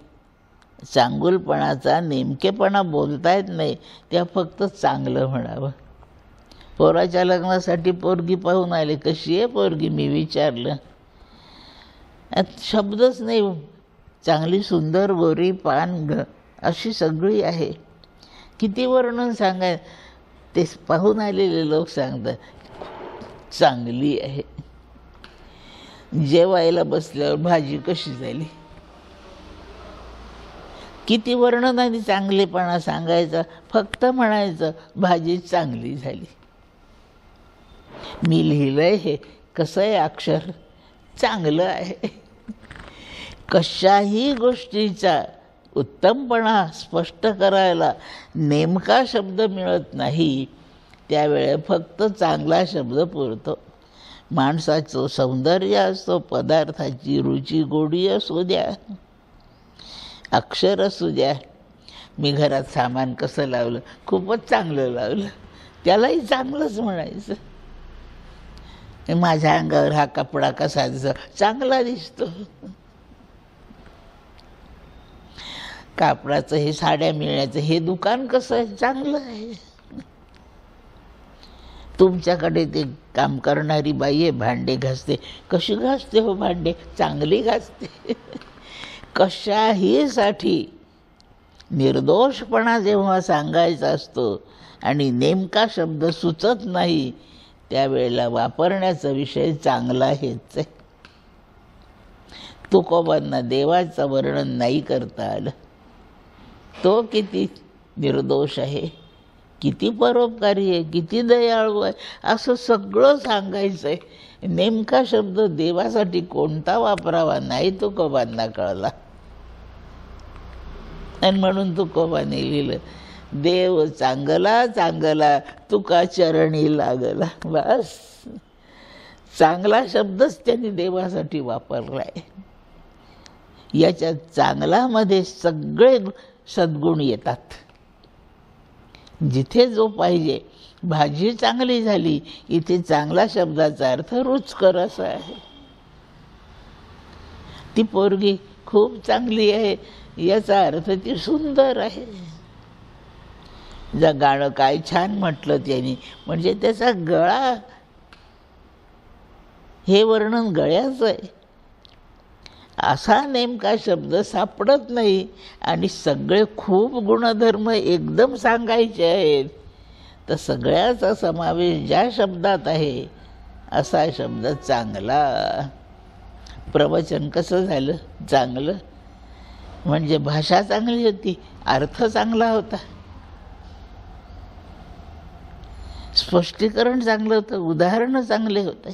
चांगुलपणाचा नेमकेपणा बोलता येत नाही, तेव्हा फक्त चांगलं म्हणावं. पोराच्या लग्नासाठी पोरगी पाहून आले, कशी आहे पोरगी मी विचारलं, शब्दच नाही. चांगली सुंदर गोरी पान अशी सगळी आहे. किती वर्णन सांगाय, ते पाहून आलेले लोक सांगतात चांगली आहे. जेवायला बसल्यावर भाजी कशी झाली, किती वर्णनाने चांगलेपणा सांगायचा, फक्त म्हणायचं भाजी चांगली झाली. मी लिहिलंय हे कसं आहे अक्षर, चांगलं आहे. कशाही गोष्टीचा उत्तमपणा स्पष्ट करायला नेमका शब्द मिळत नाही, त्यावेळे फक्त चांगला शब्द पुरतो. माणसाचं सौंदर्य असतो, पदार्थाची रुची गोडी असू द्या, अक्षर असू द्या. मी घरात सामान कसं लावलं, खूपच चांगलं लावलं, त्यालाही चांगलंच म्हणायचं. माझ्या अंगावर हा कपडा कसा दिसतो, चांगला दिसतो. कापडाचं हे साड्या मिळण्याचं हे दुकान कसं आहे, चांगलं आहे. तुमच्याकडे ते काम करणारी बाई आहे, भांडे घासते, कशी घासते हो भांडे, चांगली घासते. कशाहीसाठी निर्दोषपणा जेव्हा सांगायचा असतो आणि नेमका शब्द सुचत नाही, त्यावेळेला वापरण्याचा विषय चांगला हेच आहे. तुकोबांना देवाचं वर्णन नाही करता आलं. तो किती निर्दोष आहे, किती परोपकारी आहे, किती दयाळू आहे, असं सगळं सांगायचं आहे. नेमका शब्द देवासाठी कोणता वापरावा नाही तुकोबांना कळला. आणि म्हणून तुकोबाने लिहिलं, देव चांगला चांगला तुका चरणी लागला. बस, चांगला शब्दच त्यांनी देवासाठी वापरलाय. याच्यात चांगल्यामध्ये सगळे सद्गुण येतात. जिथे जो पाहिजे, भाजी चांगली झाली, इथे चांगला शब्दाचा अर्थ रुचकर असा आहे. ती पोरगी खूप चांगली आहे, याचा अर्थ ती सुंदर आहे. गाणं काय छान म्हटलं त्यांनी, म्हणजे त्याचा गळा हे वर्णन गळ्याचं आहे. असा नेमका शब्द सापडत नाही. आणि सगळे खूप गुणधर्म एकदम सांगायचे आहेत, तर सगळ्याचा समावेश ज्या शब्दात आहे असा शब्द चांगला. प्रवचन कसं झालं? चांगलं. म्हणजे भाषा चांगली होती, अर्थ चांगला होता, स्पष्टीकरण चांगलं होतं, उदाहरणं चांगले होते.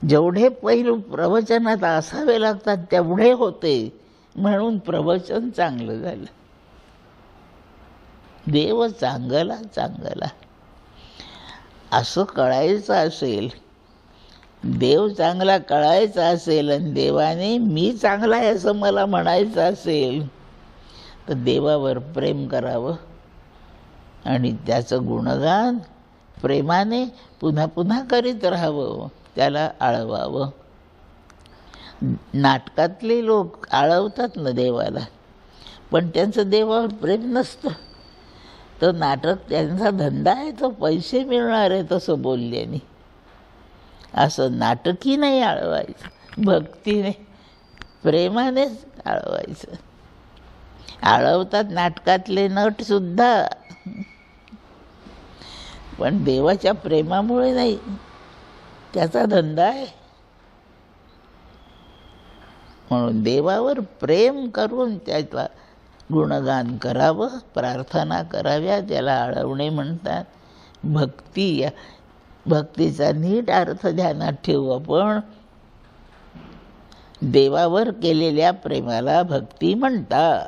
जेवढे पैलू प्रवचनात असावे लागतात तेवढे होते, म्हणून प्रवचन चांगलं झालं. देव चांगला चांगला असं कळायचं असेल, देव चांगला कळायचा असेल आणि देवाने मी चांगला आहे असं मला म्हणायचं असेल, तर देवावर प्रेम करावं आणि त्याचं गुणगान प्रेमाने पुन्हा पुन्हा करीत राहावं, त्याला आळवावं. नाटकातले लोक आळवतात ना देवाला, पण त्यांचं देवावर प्रेम नसतं. तर नाटक त्यांचा धंदा आहे, तो पैसे मिळणार आहे तसं बोलल्याने. असं नाटकी नाही आळवायचं, भक्तीने प्रेमानेच आळवायचं. आळवतात नाटकातले नटसुद्धा, पण देवाच्या प्रेमामुळे नाही, त्याचा धंदा आहे. म्हणून देवावर प्रेम करून त्याचा गुणगान करावं, प्रार्थना कराव्या, त्याला आळवणे म्हणतात. भक्ती, या भक्तीचा नीट अर्थ ध्यानात ठेवू आपण. देवावर केलेल्या प्रेमाला भक्ती म्हणतात.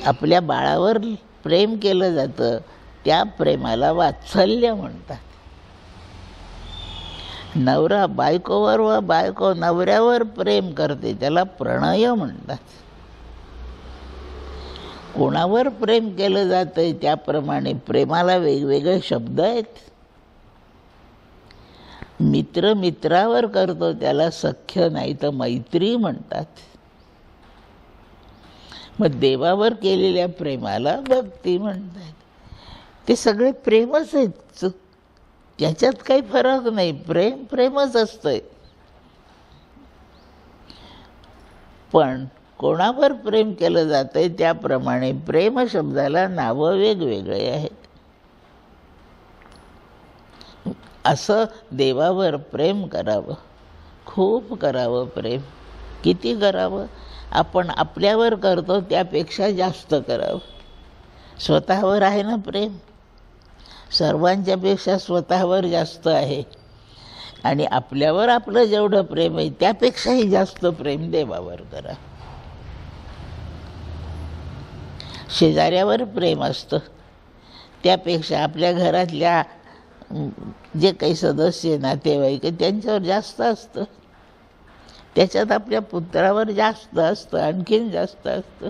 आपल्या बाळावर प्रेम केलं जातं, त्या प्रेमाला वात्सल्य म्हणतात. नवरा बायकोवर व बायको नवऱ्यावर प्रेम करते, त्याला प्रणय म्हणतात. कोणावर प्रेम केलं जातंय त्याप्रमाणे प्रेमाला वेगवेगळे शब्द आहेत. मित्र मित्रावर करतो त्याला सख्य नाही तर मैत्री म्हणतात. मग देवावर केलेल्या प्रेमाला भक्ती म्हणतात. ते सगळे प्रेमच आहेत, त्याच्यात काही फरक नाही. प्रेम प्रेमच असतंय. पण कोणावर प्रेम केलं जातंय त्याप्रमाणे प्रेम शब्दाला नावं वेगवेगळे आहेत. असं देवावर प्रेम करावं, खूप करावं प्रेम. किती करावं? आपण आपल्यावर करतो त्यापेक्षा जास्त करावं. स्वतःवर आहे ना प्रेम, सर्वांच्यापेक्षा स्वतःवर जास्त आहे. आणि आपल्यावर आपलं जेवढं प्रेम आहे त्यापेक्षाही जास्त प्रेम देवावर करा. शेजाऱ्यावर प्रेम असतं, त्यापेक्षा आपल्या घरातल्या जे काही सदस्य नातेवाईक त्यांच्यावर जास्त असतं. त्याच्यात आपल्या पुत्रावर जास्त असतं, आणखीन जास्त असतं.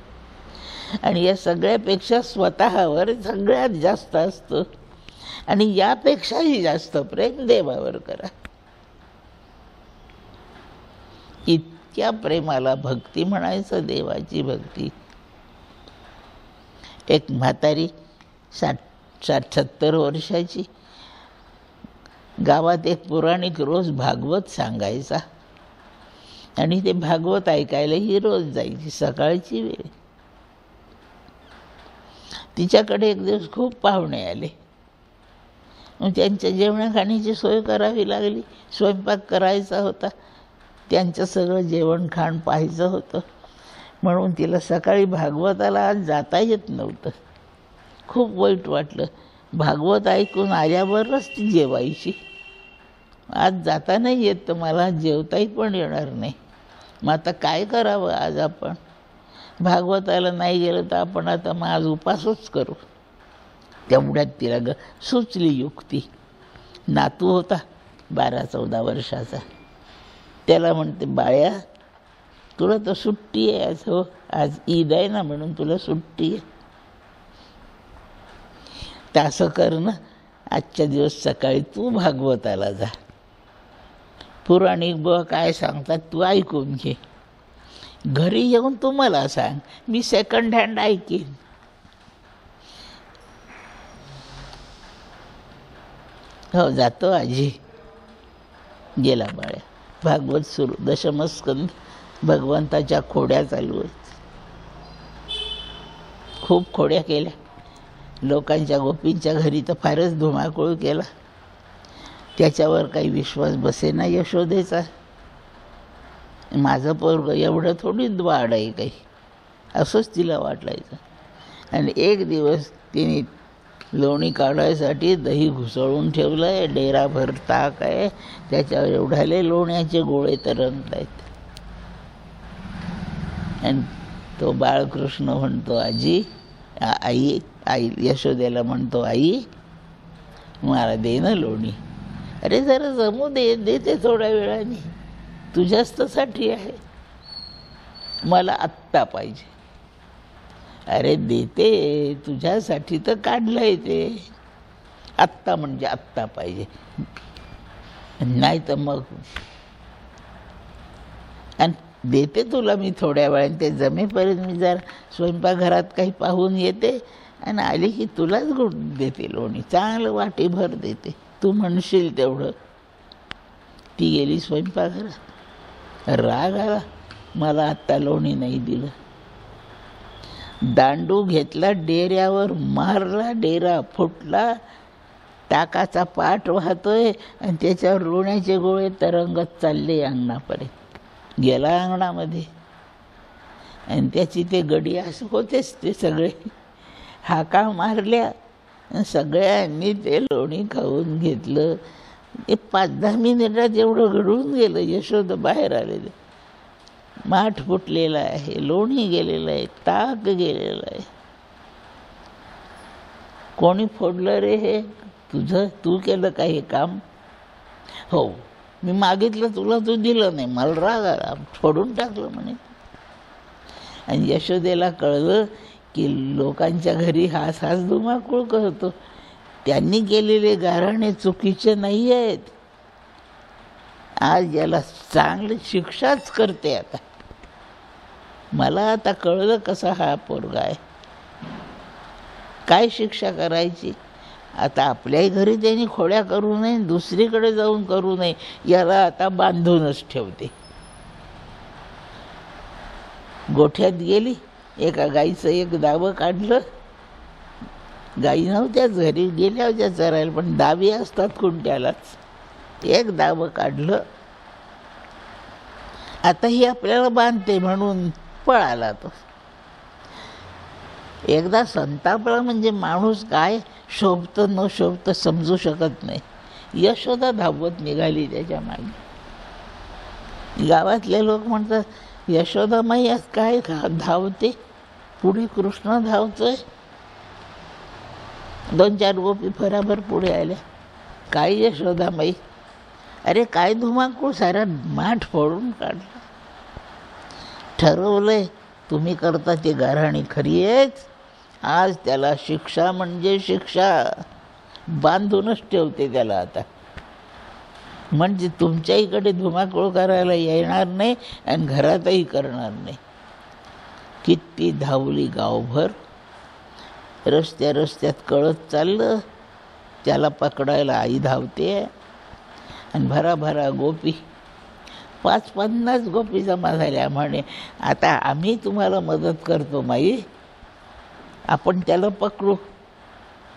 आणि या सगळ्यापेक्षा स्वतःवर सगळ्यात जास्त असतं. आणि यापेक्षाही जास्त प्रेम देवावर करा. इतक्या प्रेमाला भक्ती म्हणायचं, देवाची भक्ती. एक म्हातारी 60-70 वर्षाची, गावात एक पुराणिक रोज भागवत सांगायचा आणि ते भागवत ऐकायला ही रोज जायची. सकाळची वेळ. तिच्याकडे एक दिवस खूप पाहुणे आले. मग त्यांच्या जेवणाखाण्याची सोय करावी लागली. स्वयंपाक करायचा होता, त्यांचं सगळं जेवण खाण पाहायचं होतं. म्हणून तिला सकाळी भागवताला आज जाता येत नव्हतं. खूप वाईट वाटलं. भागवत ऐकून आल्यावरच ती जेवायची. आज जाता नाही येत तर मला जेवताही पण येणार नाही. मग आता काय करावं? आज आपण भागवताला नाही गेलं तर आपण आता मग आज उपासच करू. तेवढ्यात तिला सुचली युक्ती. नातू होता 12-14 वर्षाचा. त्याला म्हणते, बाळ्या तुला तर सुट्टी आहे आज. हो, आज ईद आहे ना, म्हणून तुला सुट्टी आहे. तर असं कर ना, आजच्या दिवस सकाळी तू भागवताला जा. पुराणिक बुवा काय सांगतात तू ऐकून घे. घरी येऊन तू मला सांग, मी सेकंड हँड ऐकीन. हो जातो आजी. गेला बाळ्या. भागवत सुरू. दशमस्कंद. भगवंताच्या खोड्या चालू आहेत. खूप खोड्या केल्या. लोकांच्या गोपींच्या घरी तर फारच धुमाकूळ केला. त्याच्यावर काही विश्वास बसेना यशोदेचा. माझं पोरग एवढं थोडी वाढ आहे काही, असंच तिला वाटायचं. आणि एक दिवस तिने लोणी काढायसाठी दही घुसळून ठेवलं आहे. डेराभर ताक आहे, त्याच्यावर एवढाले लोण्याचे गोळे तरंगत आहेत. आणि तो बाळकृष्ण म्हणतो आजी, आई यशोदेला म्हणतो, आई मला दे ना लोणी. अरे जरा जमू दे, देते थोड्या वेळाने, तुझ्यासाठी आहे, मला आत्ता पाहिजे. अरे देते, तुझ्यासाठी तर काढलंय ते. आत्ता म्हणजे आत्ता पाहिजे, नाही तर मग. आणि देते तुला मी थोड्या वेळाने, ते जमेपर्यंत मी जरा स्वयंपाकघरात काही पाहून येते आणि आली की तुलाच घुट देते लोणी, चांगलं वाटीभर देते, तू म्हणशील तेवढं. ती गेली स्वयंपाकघरात. राग आला, मला आत्ता लोणी नाही दिलं. दांडू घेतला, डेऱ्यावर मारला, डेरा फुटला, टाकाचा पाट वाहतोय आणि त्याच्यावर लोण्याचे गोळे तरंगत चालले अंगणापर्यंत. गेला अंगणामध्ये आणि त्याची ते गडी असं होतेच. ते सगळे हाका मारल्या, सगळ्यांनी ते लोणी खाऊन घेतलं. ते 5-10 मिनिटात एवढं घडून गेलं. यशोदा बाहेर आलेलं. माठ फुटलेला आहे, लोणी गेलेलं आहे, ताक गेलेलं आहे. कोणी फोडलं रे हे? तुझं? तू केलं का हे काम? हो, मी मागितलं तुला, तू दिलं नाही. मला राग आला, फोडून टाकलं म्हणे. आणि यशोदेला कळलं की लोकांच्या घरी हाच धुमाकूळ करतो. त्यांनी केलेले गाऱ्हाणे चुकीचे नाही आहेत. आज याला चांगली शिक्षाच करते. आता मला आता कळलं कसा हा पोरगा आहे. काय शिक्षा करायची आता? आपल्याही घरी त्यांनी खोड्या करू नये, दुसरीकडे जाऊन करू नये, याला आता बांधूनच ठेवते. गोठ्यात गेली, एका गाईचं एक दावं काढलं. गाई नव्हत्याच घरी, गेल्या होत्या चरायला, पण दावी असतात खुंट्यालाच. एक दावं काढलं. आता ही आपल्याला बांधते म्हणून पळाला तो. एकदा संतापला म्हणजे माणूस काय शोभतं न शोभतं समजू शकत नाही. यशोदा धावत निघाली त्याच्या मागे. गावातले लोक म्हणतात, यशोदामाई आज काय धावते, पुढे कृष्ण धावतोय. 2-4 गोपी भराभर पुढे आल्या. काय यशोदामाई? अरे काय धुमाकूळ, सारा माठ फोडून काढला. ठरवलंय तुम्ही करता ते गाऱ्हाणी खरी आहेच. आज त्याला शिक्षा म्हणजे शिक्षा, बांधूनच ठेवते त्याला आता. म्हणजे तुमच्या इकडे धुमाकूळ करायला येणार नाही आणि घरातही करणार नाही. किती धावली गावभर, रस्त्या रस्त्यात कळत चाललं. त्याला पकडायला आई धावते आणि भराभरा गोपी, 50 गोपी जमा झाल्या. म्हणे आता आम्ही तुम्हाला मदत करतो माई, आपण त्याला पकडू.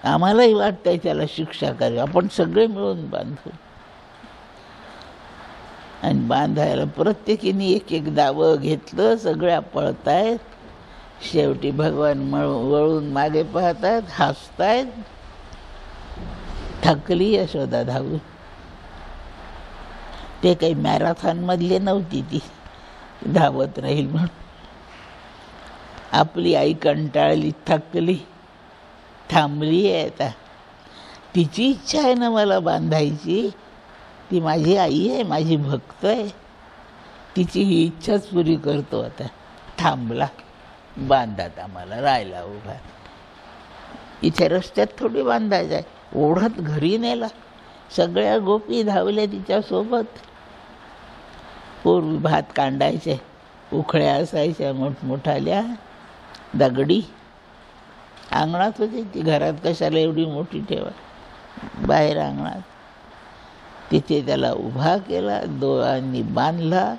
आम्हालाही वाटतंय त्याला शिक्षा करावी, आपण सगळे मिळून बांधू. आणि बांधायला प्रत्येकीने एक दावं घेतलं. सगळ्या पळतायत. शेवटी भगवान वळून मागे पाहतात, हसतायत. थकली यशोदा धावून. ते काही मॅरेथॉनमधले नव्हती ती धावत राहील म्हणून. आपली आई कंटाळली, थकली, थांबली आहे आता. तिची इच्छा आहे ना मला बांधायची. ती माझी आई आहे, माझी भक्त आहे. तिची ही इच्छाच पुरी करतो आता. थांबला, बांधात आम्हाला राहायला उभा. इथे रस्त्यात थोडी बांधायचं आहे. ओढत घरी नेला. सगळ्या गोपी धावल्या तिच्यासोबत. पूर्वी भात कांडायचे, उखळ्या असायच्या मोठमोठाल्या, दगडी. अंगणात होती ती, घरात कशाला एवढी मोठी ठेवा, बाहेर अंगणात. तिथे त्याला उभा केला, दोरांनी बांधला.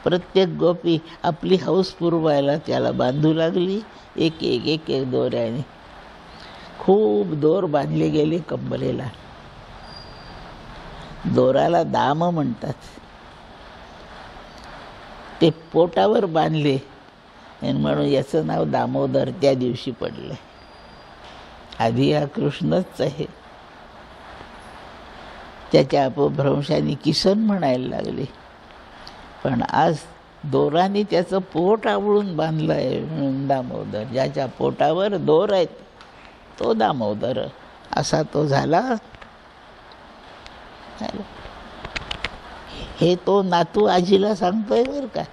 प्रत्येक गोपी आपली हौस पुरवायला त्याला बांधू लागली, एक एक एक एक दोऱ्याने. खूप दोर बांधले गेले कंबरेला. दोराला दाम म्हणतात. ते पोटावर बांधले आणि म्हणून याचं नाव दामोदर त्या दिवशी पडलं. आधी हा कृष्णच आहे. त्याच्या अपभ्रंशाने किसन म्हणायला लागले, पण आज दोराने त्याचं पोट आवळून बांधलं आहे म्हणून दामोदर. ज्याच्या पोटावर दोर आहेत तो दामोदर, असा तो झाला. हे तो नातू आजीला सांगतोय बरं का.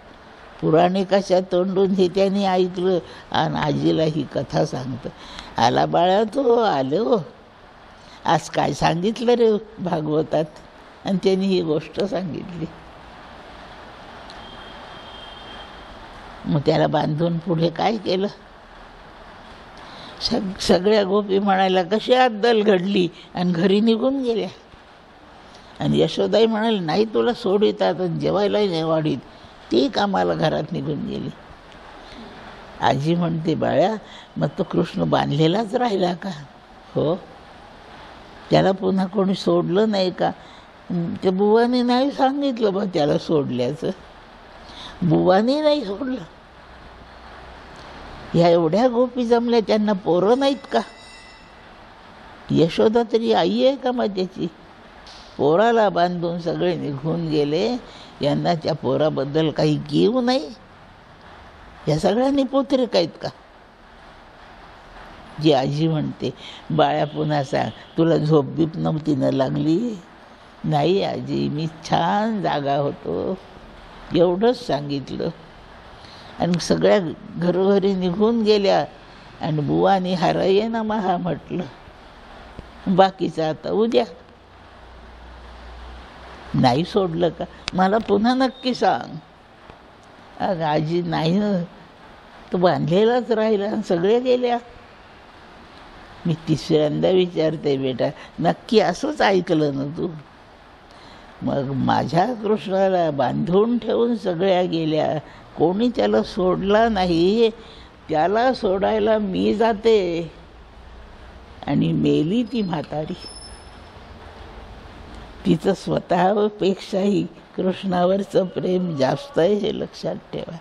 पुराणिकाच्या तोंडून हे त्यांनी ऐकलं आणि आजीला ही कथा सांगतो. आला बाळा तो, आले हो, आज काय सांगितलं रे भागवतात. आणि त्यांनी ही गोष्ट सांगितली. मग त्याला बांधून पुढे काय केलं. सगळ्या गोपी म्हणायला कशी अद्दल घडली आणि घरी निघून गेल्या. आणि यशोदाई म्हणाली नाही तुला सोडितात आणि जेवायलाही नाही वाढीत. ती कामाला घरात निघून गेली. आजी म्हणते बाळा मग तो कृष्ण बांधलेलाच राहिला का. हो, त्याला पुन्हा कोणी सोडलं नाही का. ते बुवाने नाही सांगितलं बा त्याला सोडल्याचं. बुवाने नाही सोडलं. ह्या एवढ्या गोपी जमल्या, त्यांना पोरं नाहीत का. यशोदा तरी आई आहे का मग त्याची. पोराला बांधून सगळे निघून गेले. यांना त्या पोराबद्दल काही कीव नाही. या सगळ्यांनी पुत्रिक आहेत का. जी आजी म्हणते बाळा पुन्हा सांग, तुला झोप बीप नव्हती न लागली. नाही आजी, मी छान जागा होतो, एवढंच सांगितलं. आणि सगळ्या घरोघरी निघून गेल्या. आणि बुवानी हरये ना महा म्हटलं. बाकीचं आता उद्या. नाही सोडलं का, मला पुन्हा नक्की सांग. अगं आजी नाही ना, तो बांधलेलाच राहिला आणि सगळे गेल्या. मी तिसऱ्यांदा विचारते बेटा, नक्की असंच ऐकलं ना तू. मग माझ्या कृष्णाला बांधून ठेवून सगळ्या गेल्या, कोणी त्याला सोडला नाही. त्याला सोडायला मी जाते आणि मेली ती म्हातारी. तिचं स्वतःपेक्षाही कृष्णावरचं प्रेम जास्त आहे हे लक्षात ठेवा.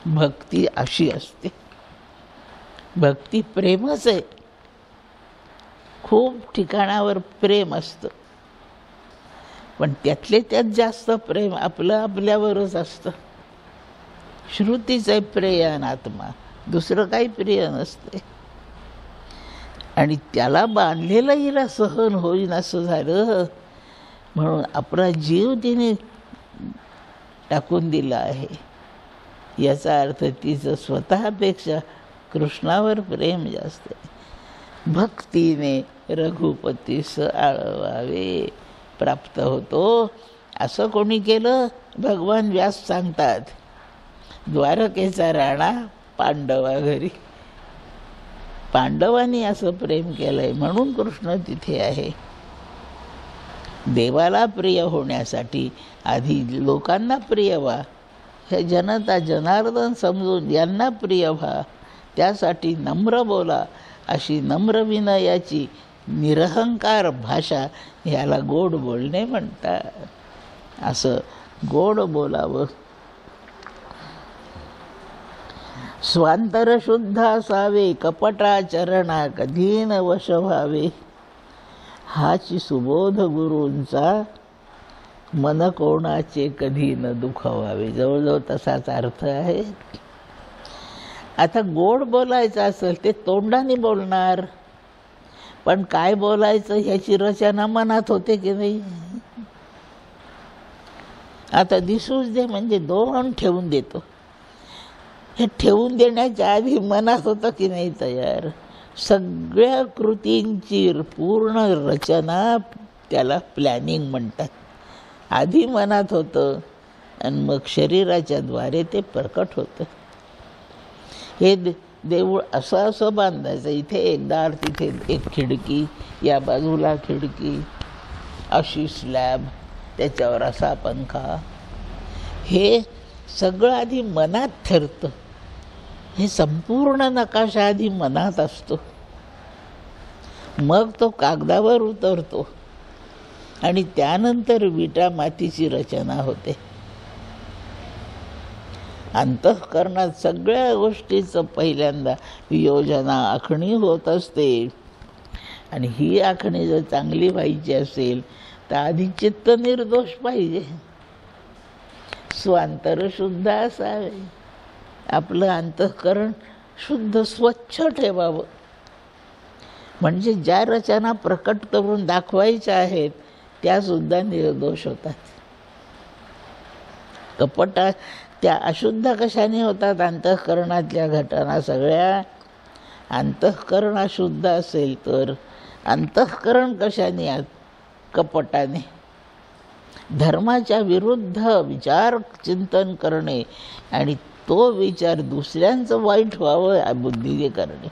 भक्ती अशी असते. भक्ती प्रेमच आहे. खूप ठिकाणावर प्रेम असतं, पण त्यातले त्यात जास्त प्रेम आपलं आपल्यावरच असतं. श्रुतीचं प्रेयानात्मा, दुसरं काही प्रिय नसते. आणि त्याला बांधलेलं हिला सहन होईन असं झालं म्हणून आपला जीव तिने टाकून दिला आहे. याचा अर्थ तिचं स्वतःपेक्षा कृष्णावर प्रेम जास्त आहे. भक्तीने रघुपतीस आळवावे प्राप्त होतो. असं कोणी केलं. भगवान व्यास सांगतात, द्वारकेचा राणा पांडवा घरी. पांडवांनी असं प्रेम केलंय म्हणून कृष्ण तिथे आहे. देवाला प्रिय होण्यासाठी आधी लोकांना प्रिय व्हा. हे जनता जनार्दन समजून यांना प्रिय व्हा. त्यासाठी नम्र बोला. अशी नम्र विनयाची निरहंकार भाषा ह्याला गोड बोलणे म्हणतात. असं गोड बोलावं. स्वांतर शुद्ध असावे, कपटाचरणा कधी न वश व्हावे. हाची सुबोध गुरूंचा, मन कोणाचे कधी न दुखवावे. जवळजवळ तसाच अर्थ आहे. आता गोड बोलायचं असेल ते तोंडाने बोलणार, पण काय बोलायचं ह्याची रचना मनात होते की नाही. आता दिसूच दे म्हणजे दोन ठेवून देतो. हे ठेवून देण्याच्या आधी मनात होतं की नाही तयार. सगळ्या कृतींची पूर्ण रचना त्याला प्लॅनिंग म्हणतात. आधी मनात होतं आणि मग शरीराच्या द्वारे ते प्रकट होतं. हे देऊळ असं असं बांधायचं. इथे एक दार, तिथे एक खिडकी, या बाजूला खिडकी, अशी स्लॅब, त्याच्यावर असा पंखा, हे सगळं आधी मनात ठरतं. हे संपूर्ण नकाशा आधी मनात असतो, मग तो कागदावर उतरतो आणि त्यानंतर विटा मातीची रचना होते. अंतःकरणात सगळ्या गोष्टीचं पहिल्यांदा योजना आखणी होत असते. आणि ही आखणी जर चांगली व्हायची असेल तर आधी चित्त निर्दोष पाहिजे, स्वांतर शुद्ध असावे. आपलं अंतःकरण शुद्ध स्वच्छ ठेवावं, म्हणजे ज्या रचना प्रकट करून दाखवायच्या आहेत त्यासुद्धा निर्दोष होतात. कपटा त्या अशुद्ध कशाने होतात? अंतःकरणातल्या घटना सगळ्या. अंतःकरण अशुद्ध असेल तर अंतःकरण कशाने? कपटाने. धर्माच्या विरुद्ध विचार चिंतन करणे आणि तो विचार दुसऱ्यांचं वाईट व्हावं बुद्धीने करणे.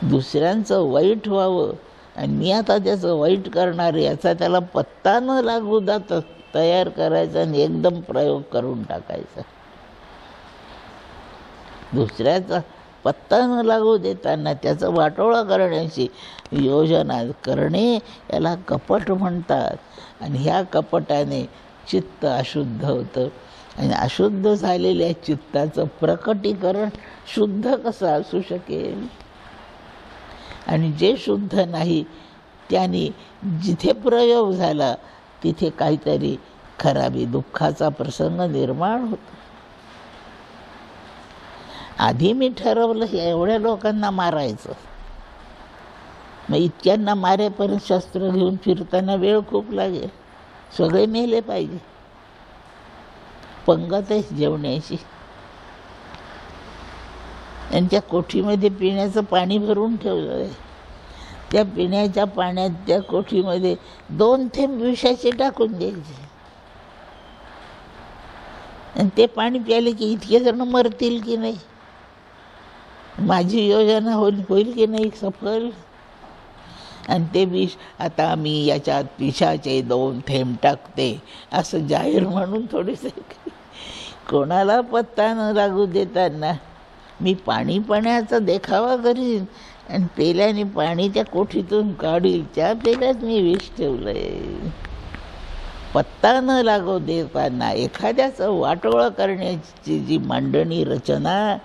दुसऱ्यांचं वाईट व्हावं आणि मी आता त्याचं वाईट करणार याचा त्याला पत्ता न लागू जात तयार करायचा आणि एकदम प्रयोग करून टाकायचा. दुसऱ्याचा पत्ता न लागू देताना त्याचं वाटोळा करण्याची योजना करणे याला कपट म्हणतात. आणि ह्या कपटाने चित्त अशुद्ध होतं आणि अशुद्ध झालेल्या चित्ताचं प्रकटीकरण शुद्ध कसं असू शकेल? आणि जे शुद्ध नाही त्याने जिथे प्रयोग झाला तिथे काहीतरी खराबी दुःखाचा प्रसंग निर्माण होतो. आधी मी ठरवलं एवढ्या लोकांना मारायचं, मग इतक्यांना मारेपर्यंत शस्त्र घेऊन फिरताना वेळ खूप लागेल, सगळे मेले पाहिजे. पंगत आहे जेवण्याची. आणि त्या कोठीमध्ये पिण्याचं पाणी भरून ठेवलं आहे. त्या पिण्याच्या पाण्यात त्या कोठीमध्ये 2 थेंब विषाचे टाकून द्यायचे आणि ते पाणी प्याले की इतके जण मरतील की नाही? माझी योजना होईल की नाही सफल? आणि ते विष आता आम्ही याच्यात विषाचे 2 थेंब टाकते असं जाहीर म्हणून थोडीसे कोणाला पत्ता न लागू देताना मी पाण्याचा देखावा करीन आणि पेल्याने पाणी त्या कोठीतून काढील, त्या पेल्यात मी विष ठेवलंय. पत्ता न लागू देताना एखाद्याचं वाटोळं करण्याची जी मांडणी रचना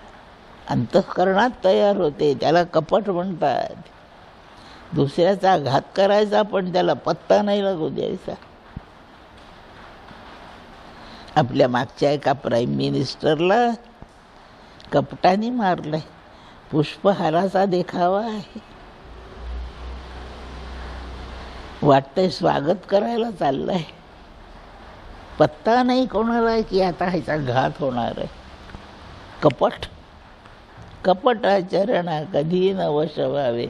अंतःकरणात तयार होते त्याला कपट म्हणतात. दुसऱ्याचा घात करायचा पण त्याला पत्ता नाही लागू द्यायचा. आपल्या मागच्या एका प्राईम मिनिस्टरला कपटाने मारलंय. पुष्पहाराचा देखावा आहे. वाटतंय स्वागत करायला चाललंय. पत्ता नाही कोणाला की आता ह्याचा घात होणार आहे. कपट. कपटाचरणा कधी न वश व्हावे.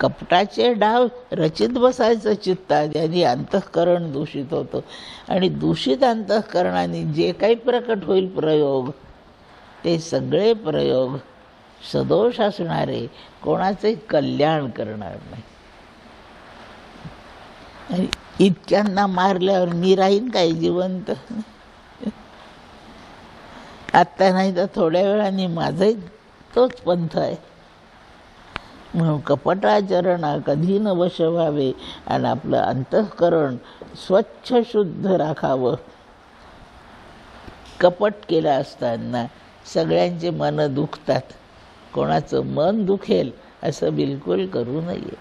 कपटाचे डाव रचित बसायचं चित्तात, यांनी अंतःकरण दूषित होतं. आणि दूषित अंतःकरणाने जे काही प्रकट होईल प्रयोग, ते सगळे प्रयोग सदोष असणारे, कोणाचे कल्याण करणार नाही. आणि इतक्यांना मारल्यावर मी राहीन काय जिवंत? आत्ता नाही तर थोड्या वेळाने माझाही तोच पंथ आहे. म्हणून कपटाचरणा कधी न वश व्हावे आणि आपलं अंतःकरण स्वच्छ शुद्ध राखावं. कपट केलं असताना सगळ्यांचे मन दुखतात. कोणाचं मन दुखेल असं बिलकुल करू नये.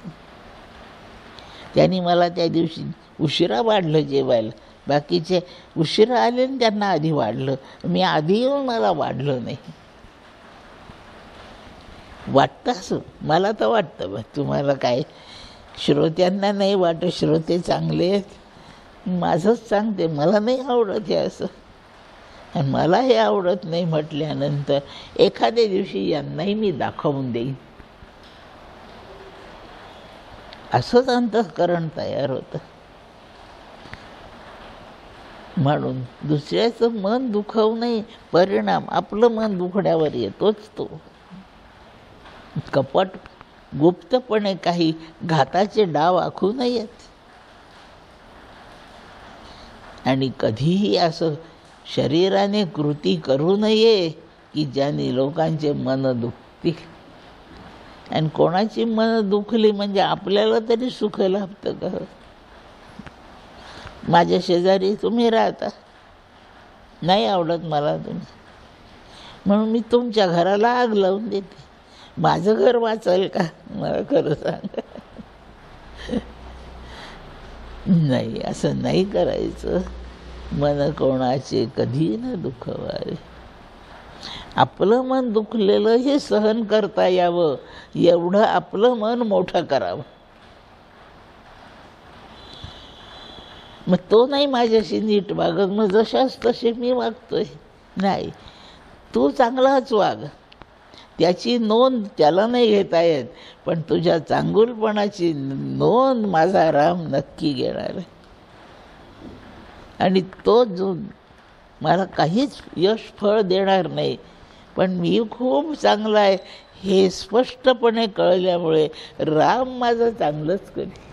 त्यांनी मला त्या दिवशी उशिरा वाढलं जेवायला. बाकीचे उशिरा आले आणि त्यांना आधी वाढलं. मी आधी येऊन मला वाढलं नाही. वाटतं असं मला तर वाटतं. बा तुम्हाला काय, श्रोत्यांना नाही वाटत, श्रोते चांगले आहेत. माझंच सांगते, मला नाही आवडत हे असं. आणि मला हे आवडत नाही म्हटल्यानंतर एखाद्या दिवशी यांनाही मी दाखवून देईन. असंच अंतःकरण तयार होतं. म्हणून दुसऱ्याचं मन दुखवू नये. परिणाम आपलं मन दुखण्यावर येतोच तो. कपट गुप्तपणे काही घाताचे डाव आखू नयेत. आणि कधीही असं शरीराने कृती करू नये की ज्याने लोकांचे मन दुखतील. आणि कोणाची मन दुखली म्हणजे आपल्याला तरी सुख लाभतं का? माझ्या शेजारी तुम्ही राहता, नाही आवडत मला तुम्ही, म्हणून मी तुमच्या घराला आग लावून देते. माझं घर वाचेल का? मला खरं सांगा. नाही, असं नाही करायचं. मन कोणाचे कधी न दुखवावे. आपलं मन दुखलेलं हे सहन करता यावं एवढं आपलं मन मोठं करावं. मग तो नाही माझ्याशी नीट वागत, मग जशाच तसे मी वागतोय. नाही, तू चांगलाच वाग, त्याची नोंद त्याला नाही घेता येत, पण तुझ्या चांगुलपणाची नोंद माझा राम नक्की घेणार आहे. आणि तो जो मला काहीच यश फळ देणार नाही, पण मी खूप चांगला आहे हे स्पष्टपणे कळल्यामुळे राम माझं चांगलंच करेल.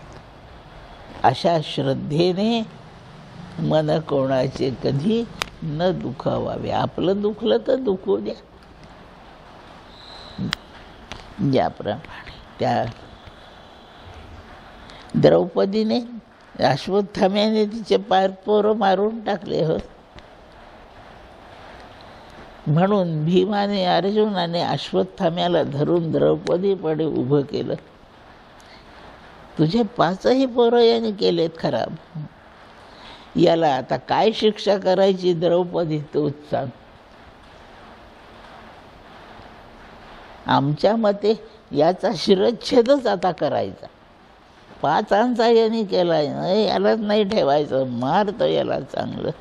अशा श्रद्धेने मन कोणाचे कधी न दुखावावे. आपलं दुखलं तर दुखू द्या. ज्याप्रमाणे त्या द्रौपदीने अश्वत्थाम्याने तिचे पोरं मारून टाकले हो. म्हणून भीमाने अर्जुनाने अश्वत्थाम्याला धरून द्रौपदीकडे उभं केलं. तुझे 5ही पोरं याने केलेत खराब, याला आता काय शिक्षा करायची द्रौपदी तूच सांग. आमच्या मते याचा शिरच्छेदच आता करायचा. 5 याने केलाय, नाही यालाच नाही ठेवायचं, मारतो याला चांगलं.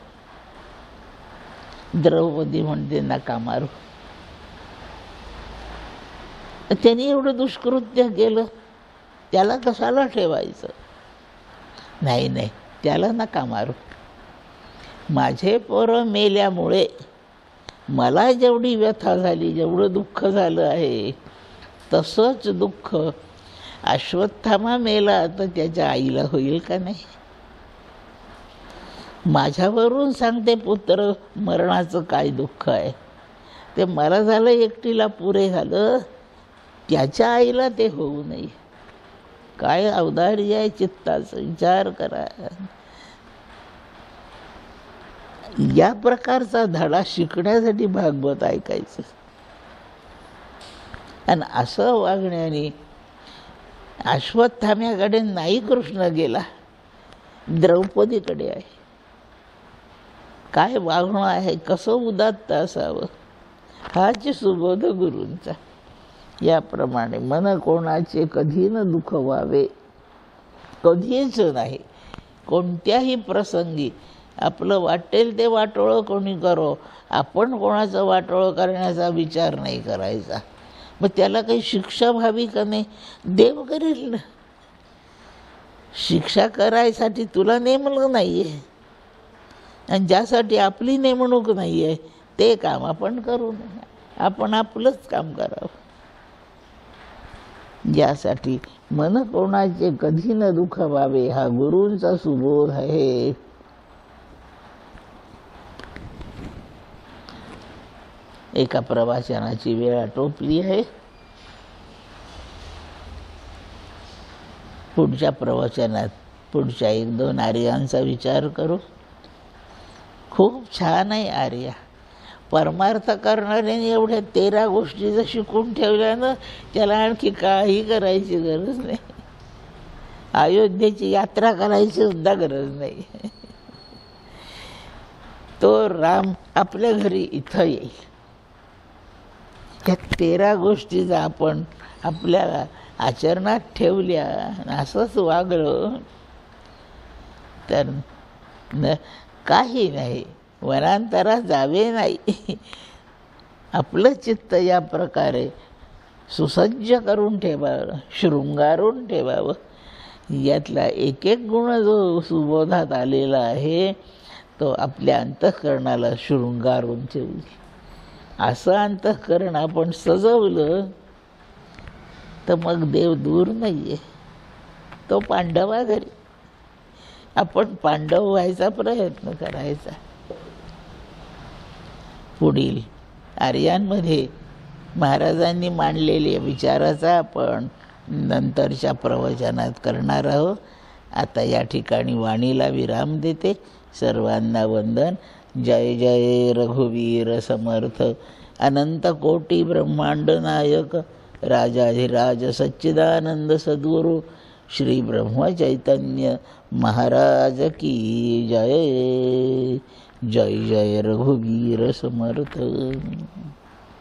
द्रौपदी म्हणते नका मारू. त्यांनी एवढं दुष्कृत्य केलं, त्याला कशाला ठेवायचं? नाही नाही, त्याला नका मारू. माझे पोरं मेल्यामुळे मला जेवढी व्यथा झाली, जेवढं दुःख झालं आहे, तसंच दुःख अश्वत्थामा मेला तर त्याच्या आईला होईल का नाही? माझ्यावरून सांगते पुत्र मरणाचं काय दुःख आहे ते. मला झालं एकटीला पुरे झालं, त्याच्या आईला ते होऊ नये. काय औदार्य आहे चित्ताचा, विचार करा. या प्रकारचा धडा शिकण्यासाठी भागवत ऐकायचं. आणि असं वागण्याने अश्वत्थाम्याकडे नाही कृष्ण गेला, द्रौपदीकडे आहे. काय वागणं आहे, कसं उदात्त असावं, हाच सुबोध गुरूंचा. याप्रमाणे मन कोणाचे कधी न दुखवावे, कधीच नाही. कोणत्याही प्रसंगी आपलं वाटेल ते वाटोळं कोणी करो, आपण कोणाचं वाटोळं करण्याचा विचार नाही करायचा. मग त्याला काही शिक्षा व्हावी का नाही? देव करेल ना. शिक्षा करायसाठी तुला नेमलं नाही आहे, आणि ज्यासाठी आपली नेमणूक नाही आहे ते काम आपण करू नये. आपण आपलंच काम करावं. ज्यासाठी मन कोणाचे कधी न दुखवावे हा गुरूंचा सुबोध आहे. एका प्रवाचनाची वेळ आटोपली आहे. पुढच्या प्रवचनात पुढच्या 1-2 आर्यांचा विचार करू. खूप छान आहे आर्या. परमार्थ करणाऱ्याने एवढ्या 13 गोष्टी जर शिकून ठेवल्यानं त्याला आणखी काही करायची गरज नाही. अयोध्येची यात्रा करायची सुद्धा गरज नाही. तो राम आपल्या घरी इथं येईल. या 13 गोष्टी जर आपण आपल्या आचरणात ठेवल्या, असंच वागलो तर काही नाही, वनांतरात जावे नाही. आपलं चित्त या प्रकारे सुसज्ज करून ठेवावं, शृंगारून ठेवावं. यातला एक एक गुण जो सुबोधात आलेला आहे तो आपल्या अंतःकरणाला शृंगारून ठेवू. असं अंतःकरण आपण सजवलं तर मग देव दूर नाही आहे, तो पांडवा घरी. आपण पांडव व्हायचा प्रयत्न करायचा. पुढील आर्यांमध्ये महाराजांनी मांडलेल्या विचाराचा आपण नंतरच्या प्रवचनात करणार आहोत. आता या ठिकाणी वाणीला विराम देते. सर्वांना वंदन. जय जय रघुवीर समर्थ. अनंत कोटी ब्रह्मांड नायक राजाधिराज सच्चिदानंद सद्गुरु श्री ब्रह्म चैतन्य महाराज की जय. जय जय रघुवीर समर्थ.